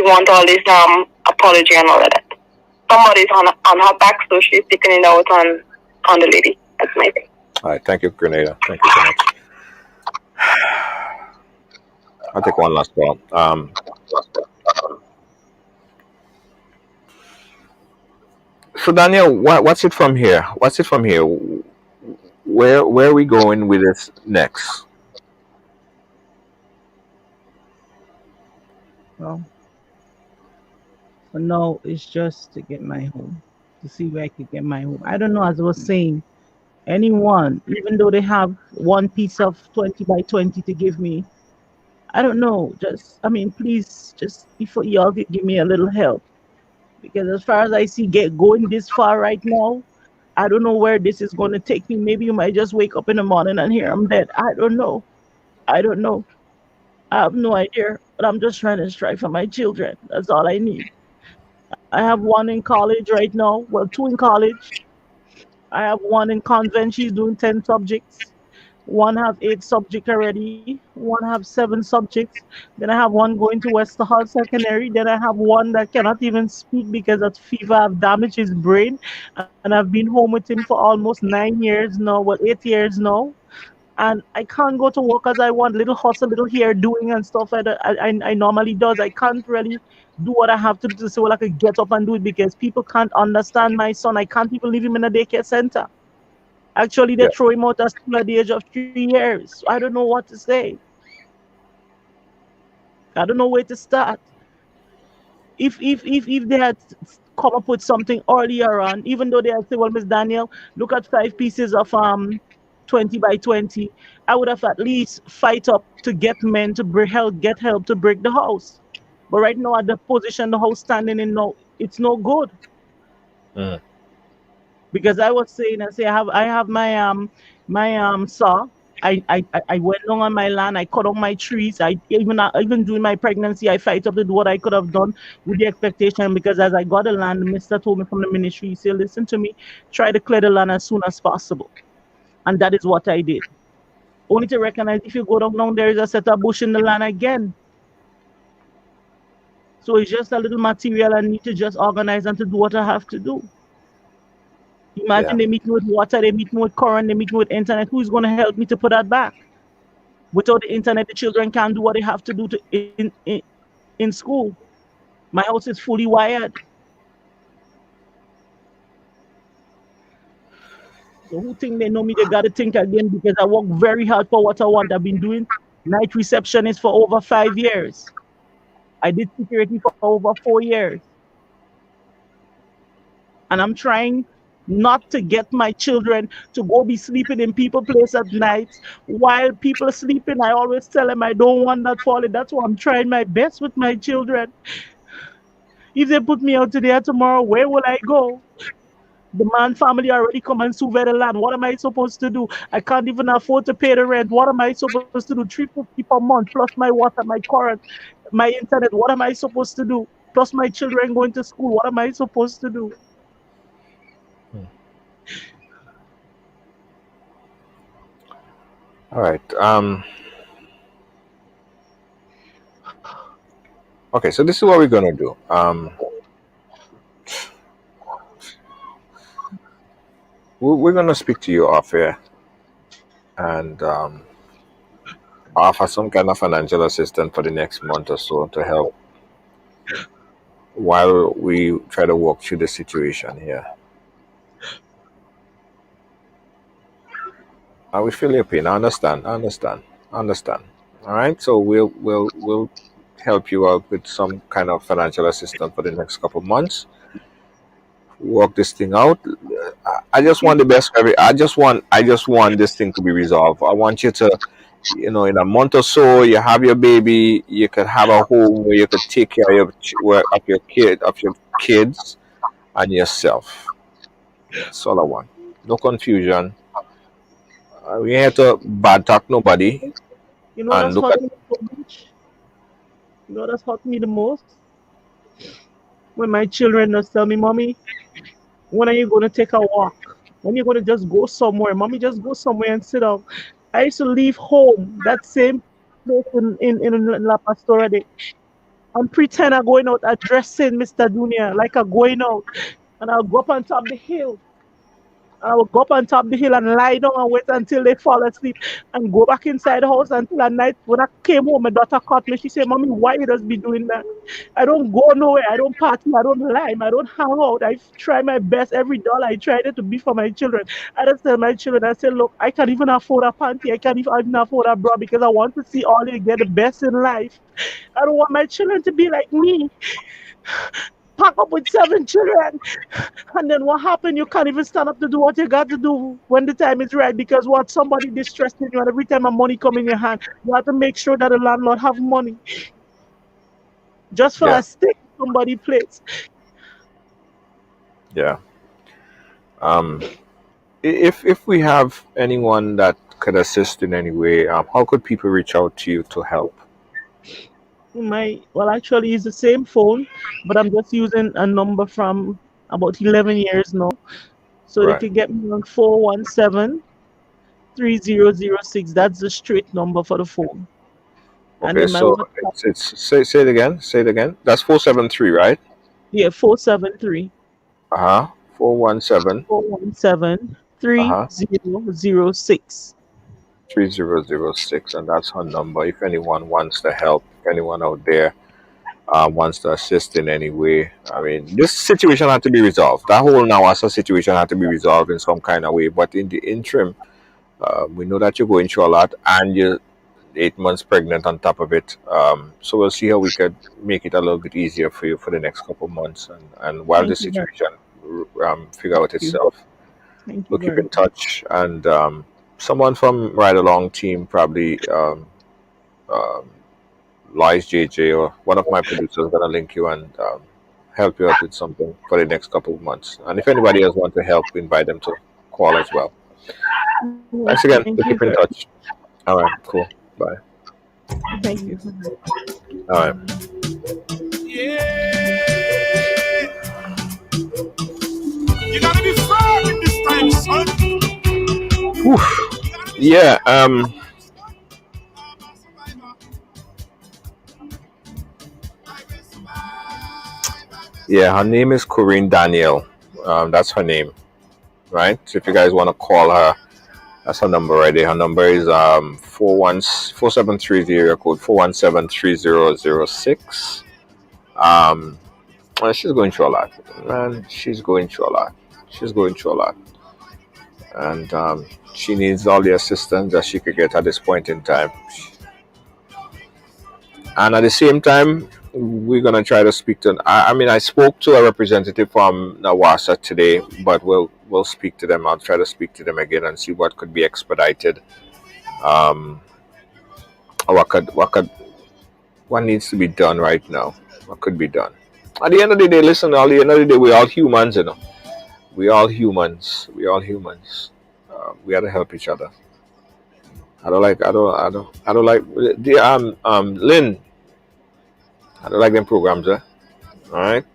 wants all this apology and all of that. Somebody's on her back, so she's taking it out on the lady. That's my thing. All right, thank you, Grenada. Thank you so much. I'll take one last call. So Daniel, what's it from here? Where are we going with this next? Well, for now, it's just to get my home, to see where I could get my home. I don't know, as I was saying, anyone, even though they have one piece of 20 by 20 to give me, I don't know. Just, I mean, please, just before y'all could give me a little help. Because as far as I see get going this far right now, I don't know where this is going to take me. Maybe you might just wake up in the morning and hear I'm dead. I don't know. I don't know. I have no idea. But I'm just trying to strive for my children. That's all I need. I have one in college right now. Well, two in college. I have one in convent. She's doing 10 subjects. One have 8 subjects already. One have 7 subjects. Then I have one going to Westerhall Secondary. Then I have one that cannot even speak because that fever have damaged his brain. And I've been home with him for almost 9 years now, well, 8 years now. And I can't go to work as I want. Little hustle, little here doing and stuff like that. I normally does. I can't really do what I have to do to say, well, I could get up and do it because people can't understand my son. I can't even leave him in a daycare center. Actually, they Yeah, throw him out of school at the age of 3 years. So I don't know what to say. I don't know where to start. If they had come up with something earlier on, even though they had said, well, Miss Daniel, look at 5 pieces of 20 by 20, I would have at least fight up to get men to get help to break the house. But right now, at the position the house standing in now, it's no good. mm, Because I was saying, I have my saw. I went down on my land. I cut down my trees. Even during my pregnancy, I fight up to do what I could have done with the expectation. Because as I got the land, the minister told me from the ministry, he said, "Listen to me, try to clear the land as soon as possible." And that is what I did. Only to recognize if you go down there is a set of bush in the land again. So it's just a little material I need to just organize and to do what I have to do. yeah. Imagine they meet me with water, they meet me with current, they meet me with internet. Who's going to help me to put that back? Without the internet, the children can't do what they have to do in school. My house is fully wired. So who think they know me, they got to think again because I work very hard for what I want. I've been doing night receptionist for over 5 years. I did security for over 4 years. And I'm trying not to get my children to go be sleeping in people place at night while people are sleeping. I always tell them I don't want that falling. That's why I'm trying my best with my children. If they put me out today or tomorrow, where will I go? The man family already come and survey the land. What am I supposed to do? I can't even afford to pay the rent. What am I supposed to do? 350 per month plus my water, my current, my internet. What am I supposed to do? Plus my children going to school. What am I supposed to do? All right. Okay. So this is what we're gonna do. We're gonna speak to you off here and offer some kind of financial assistance for the next month or so to help while we try to walk through the situation here. We feel your pain. I understand. I understand. I understand. All right. So we'll help you out with some kind of financial assistance for the next couple of months. Work this thing out. I just want the best for every. I just want this thing to be resolved. I want you to, in a month or so, you have your baby. You could have a home where you could take care of your kids and yourself. That's all I want. No confusion. We ain't here to bad talk nobody You know and that's look hurt at. me so much. You know that's hurt me the most when my children just tell me, "Mommy, when are you going to take a walk? When you going to just go somewhere? Mommy, just go somewhere and sit down." I used to leave home, that same place in La Pastora Day, and pretend I'm going out addressing Mr. Junior like I'm going out. And I'll go up on top of the hill I would go up on top of the hill and lie down and wait until they fall asleep and go back inside the house until at night. When I came home, my daughter caught me. She said, Mommy, why you just be doing that? I don't go nowhere. I don't party. I don't lie. I don't hang out. I try my best. Every dollar I tried it to be for my children. I just tell my children, I say, look, I can't even afford a panty. I can't even afford a bra because I want to see all you get the best in life. I don't want my children to be like me, pack up with 7 children. And then what happened? You can't even stand up to do what you got to do when the time is right because what somebody distressing you, and every time a money come in your hand, you have to make sure that the landlord have money just for Yeah. a stick somebody plates. Yeah. Um, if we have anyone that could assist in any way, how could people reach out to you to help? Actually it's the same phone, but I'm just using a number from about 11 years now. So they Right. can get me on 417-3006. That's the straight number for the phone. And Okay. then my So WhatsApp, it's say it again. Say it again. That's 473, right? yeah, 473 Uh huh. 417. 417 Uh huh. 3006. 3006, and that's her number. If anyone wants to help, if anyone out there wants to assist in any way, I mean, this situation had to be resolved. That whole Nawasa situation had to be resolved in some kind of way. But in the interim, we know that you're going through a lot, and you're 8 months pregnant on top of it. So we'll see how we could make it a little bit easier for you for the next couple of months, and while the Thank you very situation figure out you. itself, Thank you we'll keep very in much. touch. And someone from Ridealong team probably. Um, Lois JJ or one of my producers gonna link you and help you out with something for the next couple of months. And if anybody else want to help, we invite them to call as well. Thanks again. Thank We'll you keep in very touch. All right, cool. Bye. thank you. All right. Yeah. You gotta be firm in this time, son. Whew. You gotta be Yeah. strong. I'm a survivor. I will survive. I will Yeah. Her name is Corinne Daniel. That's her name, right? So if you guys want to call her, that's her number right there. Her number is 4730 area code 417-3006. Um, well, she's going through a lot, man. She's going through a lot. She's going through a lot, and she needs all the assistance that she could get at this point in time. And at the same time, we're gonna try to speak to. I mean, I spoke to a representative from Nawasa today, but we'll speak to them. I'll try to speak to them again and see what could be expedited. Um, or what needs to be done right now. What could be done. At the end of the day, listen. At the end of the day, we're all humans, you know. We all humans. We all humans. We gotta help each other. I don't like the Lynn. I don't like them programs, eh? All right.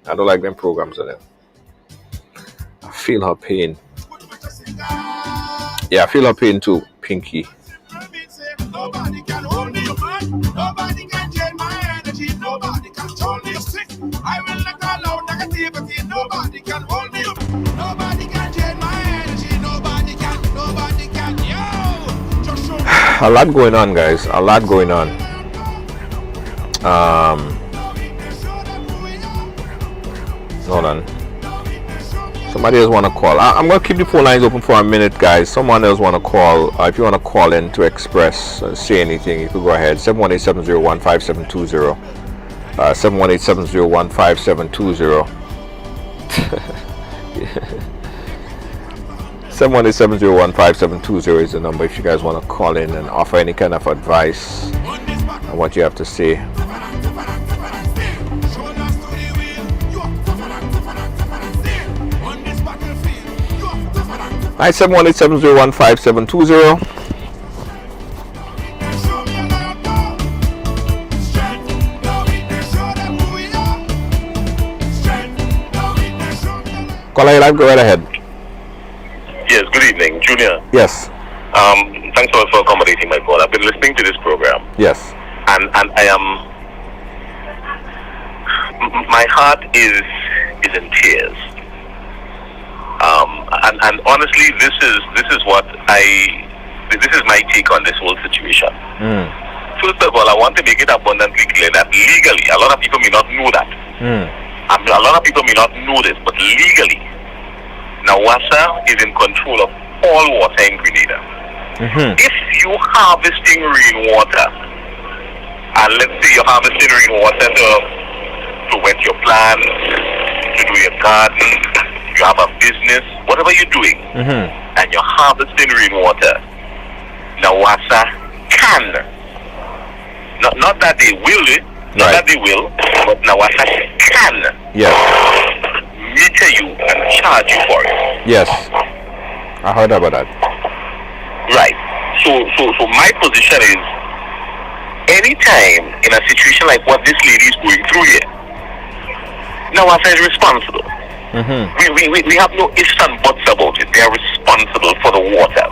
I don't like them programs, eh? I feel her pain. Yeah, I feel her pain too, Pinky. Nobody can hold me, man. Nobody can drain my energy. Nobody can hold me sick. I will not allow negativity. Nobody can hold me. Nobody can drain my energy. Nobody can. Yo, just show me. A lot going on, guys. A lot going on. Hold on. Somebody else want to call. I'm going to keep the phone lines open for a minute, guys. Someone else want to call. If you want to call in to express, say anything, you can go ahead. 718-701-5720. 718-701-5720. 718-701-5720 is the number if you guys want to call in and offer any kind of advice on what you have to say. Alright, 718-701-5720. Caller, live, go right ahead. Yes, good evening, Junior. Yes, Thanks for accommodating my call. I've been listening to this program, yes. and I am. My heart is in tears. And honestly, this is my take on this whole situation. First of all, I want to make it abundantly clear that legally, a lot of people may not know that. A lot of people may not know this, but legally, Nawasa is in control of all water in Grenada. If you harvesting rainwater, and let's say you're harvesting rainwater to wet your plants, to do your garden, you have a business, whatever you're doing, and you're harvesting rainwater, Nawasa can, not that they will, but Nawasa can meter you and charge you for it. Yes, I heard about that. Right. So my position is, anytime in a situation like what this lady is going through here, Nawasa is responsible. We have no ifs and buts about it. They are responsible for the water.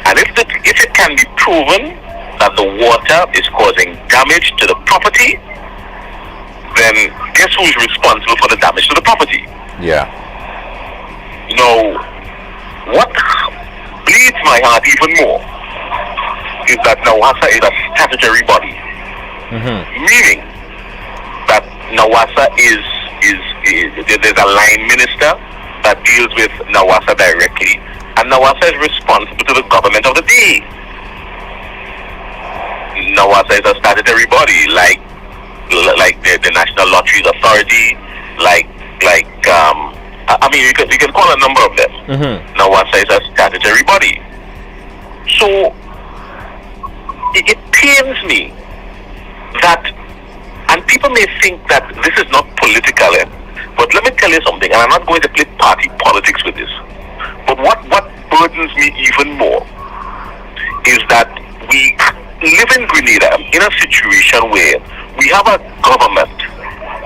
And if it can be proven that the water is causing damage to the property, then guess who is responsible for the damage to the property? Yeah. What bleeds my heart even more is that Nawasa is a statutory body. Meaning that Nawasa is there's a line minister that deals with Nawasa directly, and Nawasa is responsible to the government of the day. Nawasa is a statutory body, like the National Lotteries Authority, you can call a number of them. Nawasa is a statutory body. So it pains me that, and people may think that this is not political, but let me tell you something, and I'm not going to play party politics with this, but what burdens me even more is that we live in Grenada in a situation where we have a government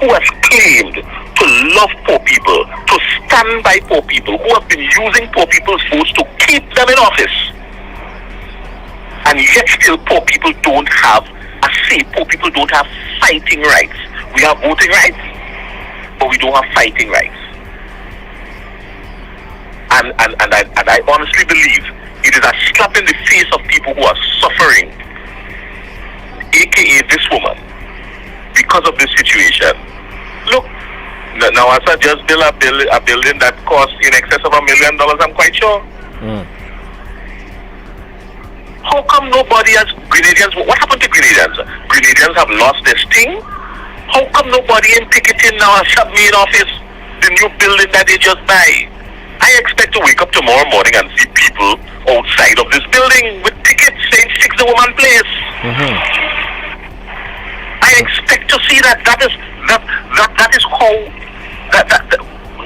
who has claimed to love poor people, to stand by poor people, who have been using poor people's votes to keep them in office. And yet still poor people don't have a say. Poor people don't have fighting rights. We have voting rights, but we don't have fighting rights. And I honestly believe it is a slap in the face of people who are suffering, aka this woman, because of this situation. Look, Nawasa just built a building that cost in excess of $1 million, I'm quite sure. How come nobody has Grenadians? What happened to Grenadians? Grenadians have lost their sting? How come nobody in picketing now has shut me in office the new building that they just buy? I expect to wake up tomorrow morning and see people outside of this building with tickets saying 6 the woman place. I expect to see that. That is how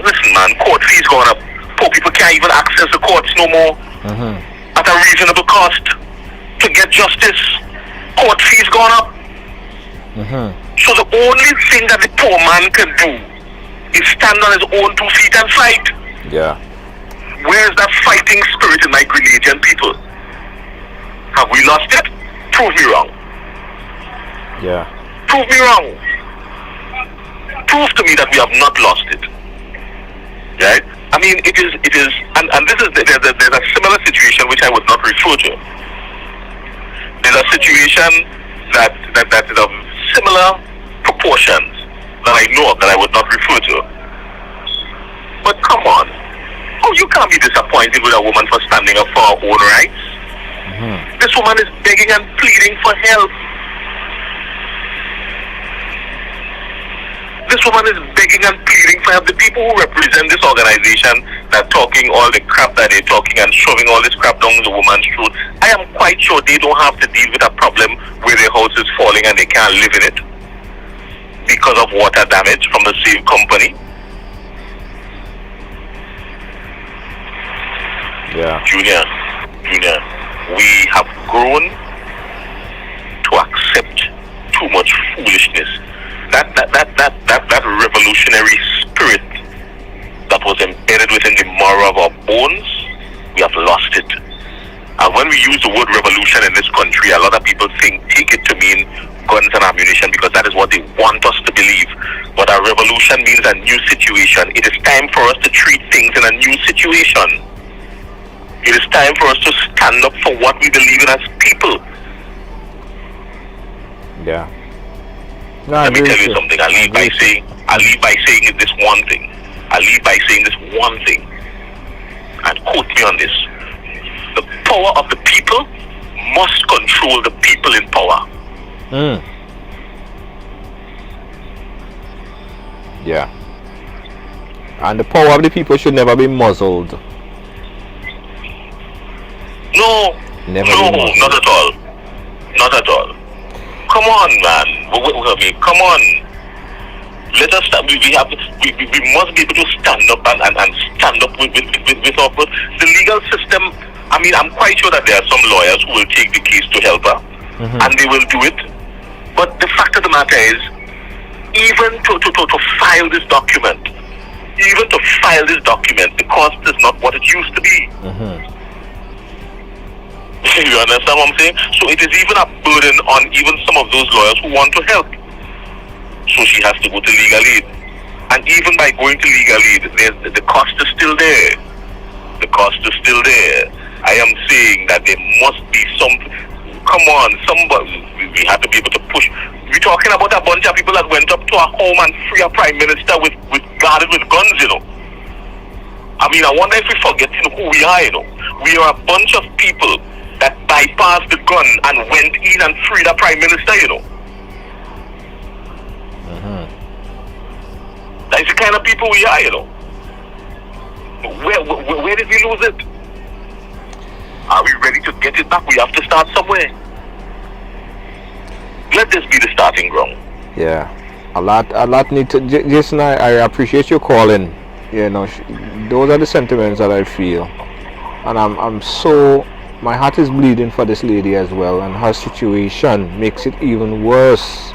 listen, man, court fees going up. Poor people can't even access the courts no more at a reasonable cost to get justice. Court fees going up. So the only thing that the poor man can do is stand on his own 2 feet and fight. Yeah. Where's that fighting spirit in my Grenadian people? Have we lost it? Prove me wrong. Yeah. Prove me wrong. Prove to me that we have not lost it. Right? I mean, it is, and this is, there's a similar situation which I would not refer to. There's a situation that is of similar proportions that I know of that I would not refer to. But come on. Oh, you can't be disappointed with a woman for standing up for her own rights. This woman is begging and pleading for help. This woman is begging and pleading for help. The people who represent this organization that are talking all the crap that they're talking and shoving all this crap down the woman's throat, I am quite sure they don't have to deal with a problem where their house is falling and they can't live in it because of water damage from the same company. Yeah. Junior, we have grown to accept too much foolishness. That revolutionary spirit that was embedded within the marrow of our bones, we have lost it. And when we use the word revolution in this country, a lot of people take it to mean guns and ammunition because that is what they want us to believe. But But a revolution means a new situation. It is time for us to treat things in a new situation. It is time for us to stand up for what we believe in as people. Yeah. No, Let me tell you something. I leave by saying this one thing. And quote me on this. The power of the people must control the people in power. Yeah. And the power of the people should never be muzzled. No, not at all. Not at all. Come on, man. Come on. Let us stand. We must be able to stand up and stand up with our the legal system. I mean, I'm quite sure that there are some lawyers who will take the case to help her, and they will do it. But the fact of the matter is, even to file this document, the cost is not what it used to be. You understand what I'm saying? So it is even a burden on even some of those lawyers who want to help. So she has to go to legal aid. And even by going to legal aid, the cost is still there. The cost is still there. I am saying that there must be some, come on, somebody, we have to be able to push. We're talking about a bunch of people that went up to a home and free a prime minister with guarded with guns, you know. I mean, I wonder if we're forgetting who we are, you know. We are a bunch of people that bypassed the gun and went in and freed a prime minister, you know. That's the kind of people we are, you know. Where did we lose it? Are we ready to get it back? We have to start somewhere. Let this be the starting ground. Yeah, a lot need to. Jason, I appreciate you calling. You know, those are the sentiments that I feel, and I'm so, my heart is bleeding for this lady as well, and her situation makes it even worse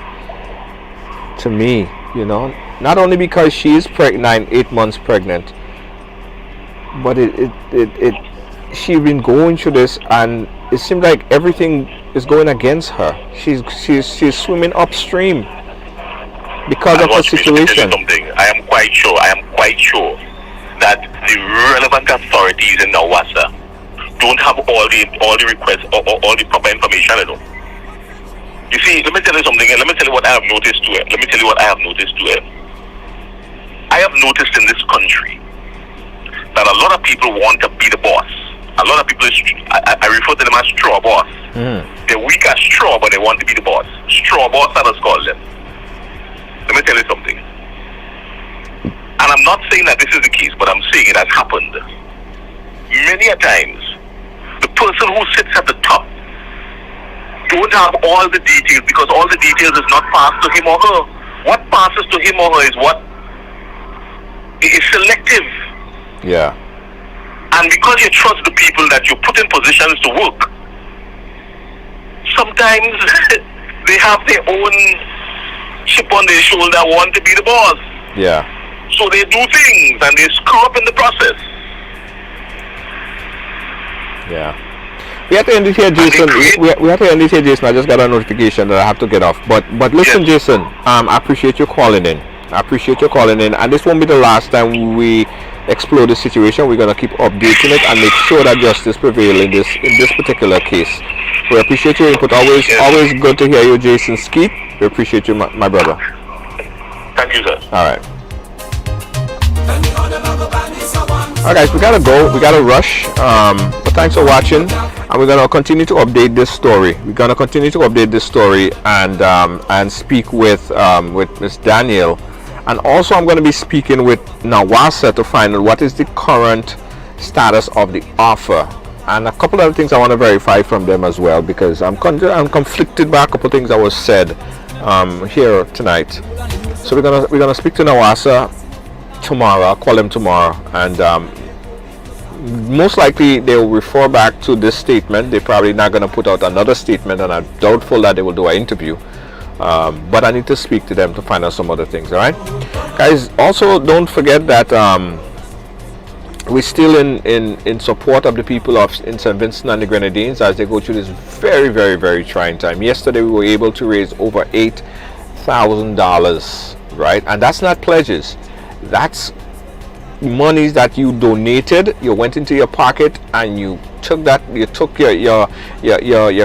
to me. You know, not only because she is pregnant, 8 months pregnant, but she's been going through this, and it seems like everything is going against her. She's swimming upstream because of her situation. I am quite sure that the relevant authorities in Nawasa don't have all the requests or all the proper information, you know. You see, let me tell you something. Let me tell you what I have noticed to it. I have noticed in this country that a lot of people want to be the boss. A lot of people, I refer to them as straw boss. They're weak as straw, but they want to be the boss. Straw boss, I just call them. Let me tell you something. And I'm not saying that this is the case, but I'm saying it has happened. Many a times, the person who sits at the top don't have all the details, because all the details is not passed to him or her. What passes to him or her is what is selective. Yeah. And because you trust the people that you put in positions to work, sometimes they have their own chip on their shoulder, want to be the boss. Yeah. So they do things and they screw up in the process. Yeah. We have to end it here, Jason. We have to end it here, Jason. I just got a notification that I have to get off. But listen, yes. Jason, I appreciate you calling in. And this won't be the last time we explore the situation. We're gonna keep updating it and make sure that justice prevails in this particular case. We appreciate your input. Always good to hear you, Jason Skeet. We appreciate you, my brother. Thank you, sir. All right. Alright guys, we gotta go, we gotta rush, but thanks for watching, and we're gonna continue to update this story. And speak with Miss Daniel, and also I'm gonna be speaking with Nawasa to find out what is the current status of the offer, and a couple other things I want to verify from them as well, because I'm conflicted by a couple things that was said here tonight. So we're gonna speak to Nawasa tomorrow. I'll call him tomorrow, and most likely they will refer back to this statement. They're probably not going to put out another statement, and I'm doubtful that they will do an interview, but I need to speak to them to find out some other things. All right guys, also don't forget that we're still in support of the people in St. Vincent and the Grenadines as they go through this very, very, very trying time. Yesterday we were able to raise over $8,000 right? And that's not pledges. That's monies that you donated. You went into your pocket and you took that. You took your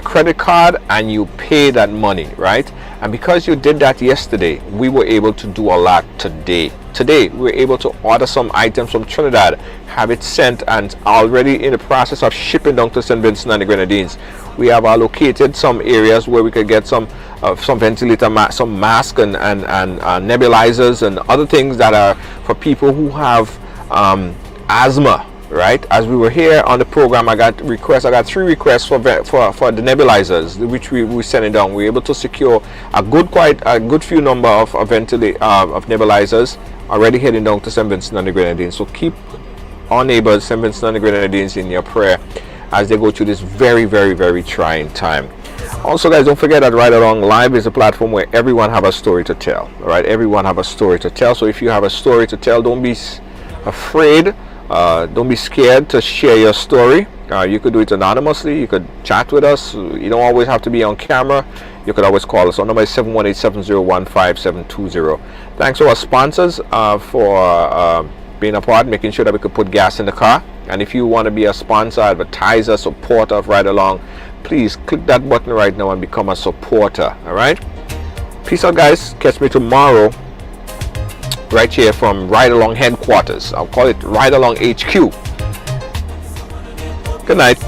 credit card and you paid that money, right? And because you did that yesterday, we were able to do a lot today. Today, we were able to order some items from Trinidad, have it sent, and already in the process of shipping down to St. Vincent and the Grenadines. We have allocated some areas where we could get some ventilator, some masks and nebulizers and other things that are for people who have asthma, right? As we were here on the program, I got 3 requests for the nebulizers, which we sent it down. We were able to secure a good few number of nebulizers already heading down to St. Vincent and the Grenadines. So keep our neighbors, St. Vincent and the Grenadines, in your prayer as they go through this very, very, very trying time. Also, guys, don't forget that Ridealong Live is a platform where everyone have a story to tell. All right, everyone have a story to tell. So if you have a story to tell, don't be afraid. Don't be scared to share your story. You could do it anonymously. You could chat with us. You don't always have to be on camera. You could always call us. Our number is 718-701-5720. Thanks to our sponsors for being a part, making sure that we could put gas in the car. And if you want to be a sponsor, advertiser, supporter of Ridealong, please click that button right now and become a supporter. All right, peace out, guys. Catch me tomorrow right here from Ridealong headquarters. I'll call it Ridealong HQ. Good night.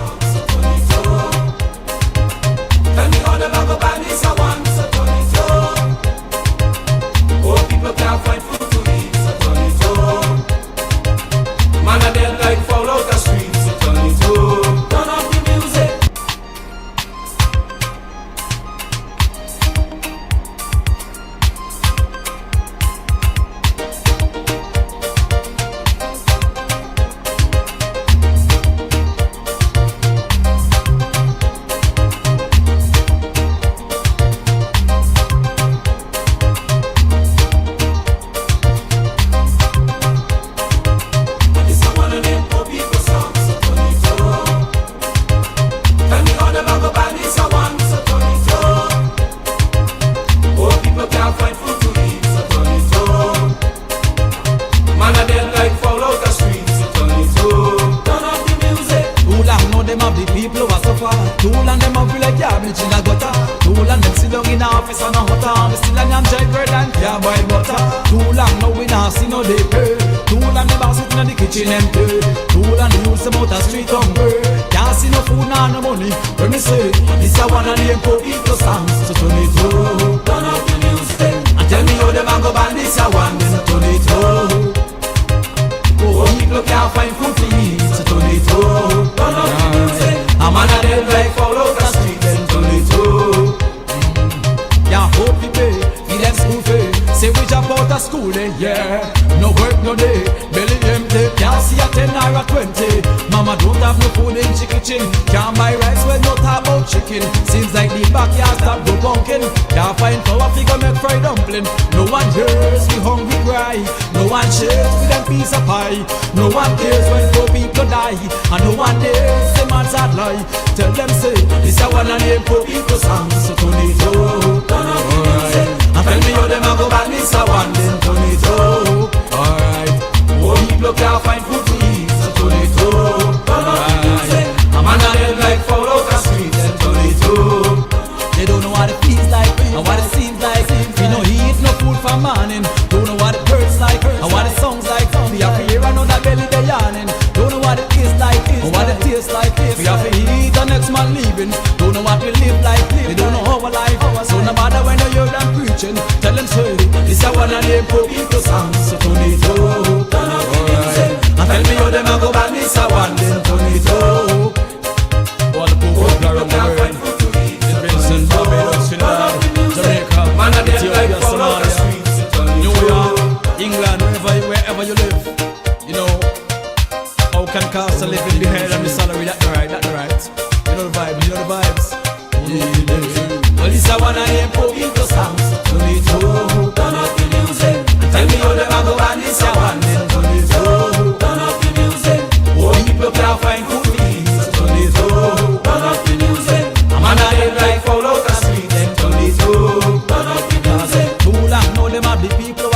People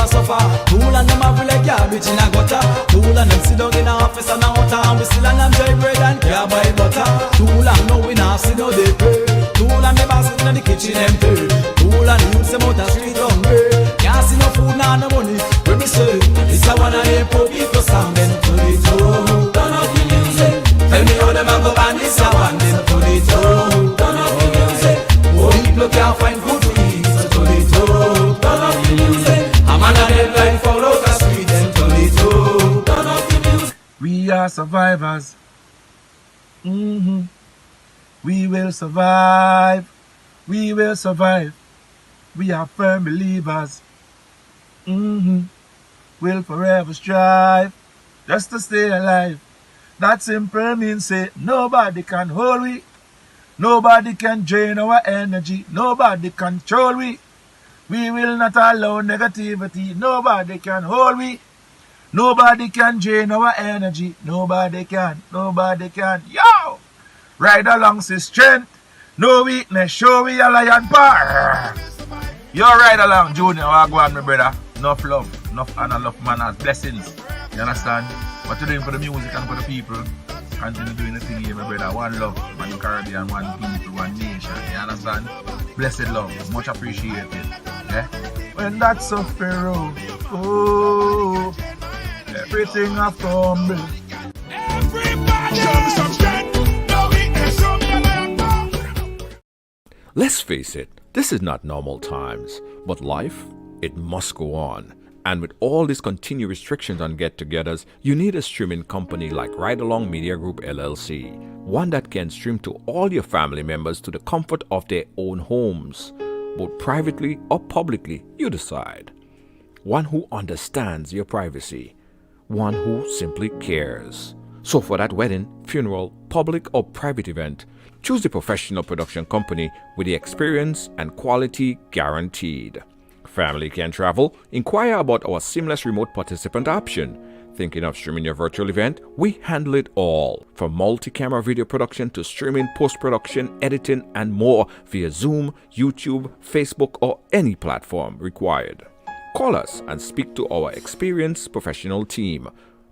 We will survive. We will survive. We are firm believers. We'll forever strive just to stay alive. That simple means say nobody can hold we. Nobody can drain our energy. Nobody control we. We will not allow negativity. Nobody can hold we. Nobody can drain our energy. Nobody can. Nobody can. Yo! Ride along to strength. No weakness. Show we a lion power. Yo, ride along, Junior. I go on, my brother. Enough love. Enough honor, enough manners. Blessings. You understand? What you're doing for the music and for the people. Continue doing the thing here, my brother. One love. One Caribbean, one people, one nation. You understand? Blessed love. Much appreciated. Yeah? When that's a pharaoh. Oh. Everything I fumble. Everybody show me some strength. No weakness, show me a lion power. Let's face it, this is not normal times, but life, it must go on. And with all these continued restrictions on get-togethers, you need a streaming company like Ridealong Media Group LLC, one that can stream to all your family members to the comfort of their own homes, both privately or publicly, you decide. One who understands your privacy, one who simply cares. So for that wedding, funeral, public or private event, choose the professional production company with the experience and quality guaranteed. Family can travel? Inquire about our seamless remote participant option. Thinking of streaming your virtual event? We handle it all. From multi-camera video production to streaming, post-production, editing and more via Zoom, YouTube, Facebook or any platform required. Call us and speak to our experienced professional team.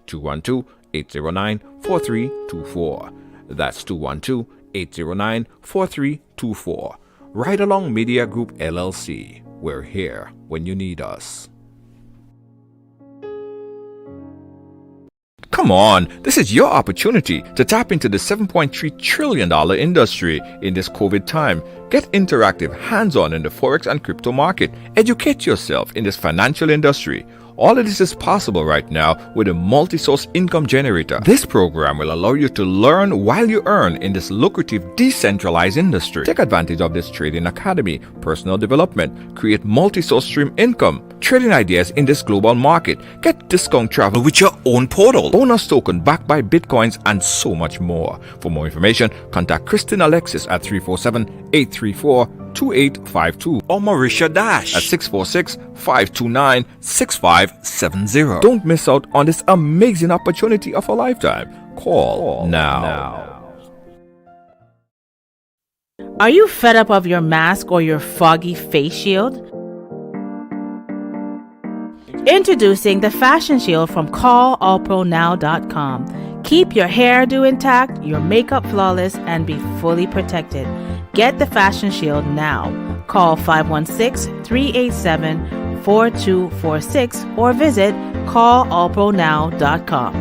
212-809-4324. That's 212-809-4324. Ridealong Media Group LLC. We're here when you need us. Come on, this is your opportunity to tap into the $7.3 trillion industry in this COVID time. Get interactive, hands-on in the Forex and crypto market. Educate yourself in this financial industry. All of this is possible right now with a multi-source income generator. This program will allow you to learn while you earn in this lucrative decentralized industry. Take advantage of this trading academy, personal development, create multi-source stream income, trading ideas in this global market, get discount travel with your own portal, bonus token backed by bitcoins and so much more. For more information, contact Kristen Alexis at 347-834-2852 or Marisha Dash at 646-529-6570. Don't miss out on this amazing opportunity of a lifetime. Call now. Are you fed up of your mask or your foggy face shield? Introducing the Fashion Shield from callallpronow.com. Keep your hairdo intact, your makeup flawless, and be fully protected. Get the Fashion Shield now. Call 516-387-4246 or visit callallpronow.com.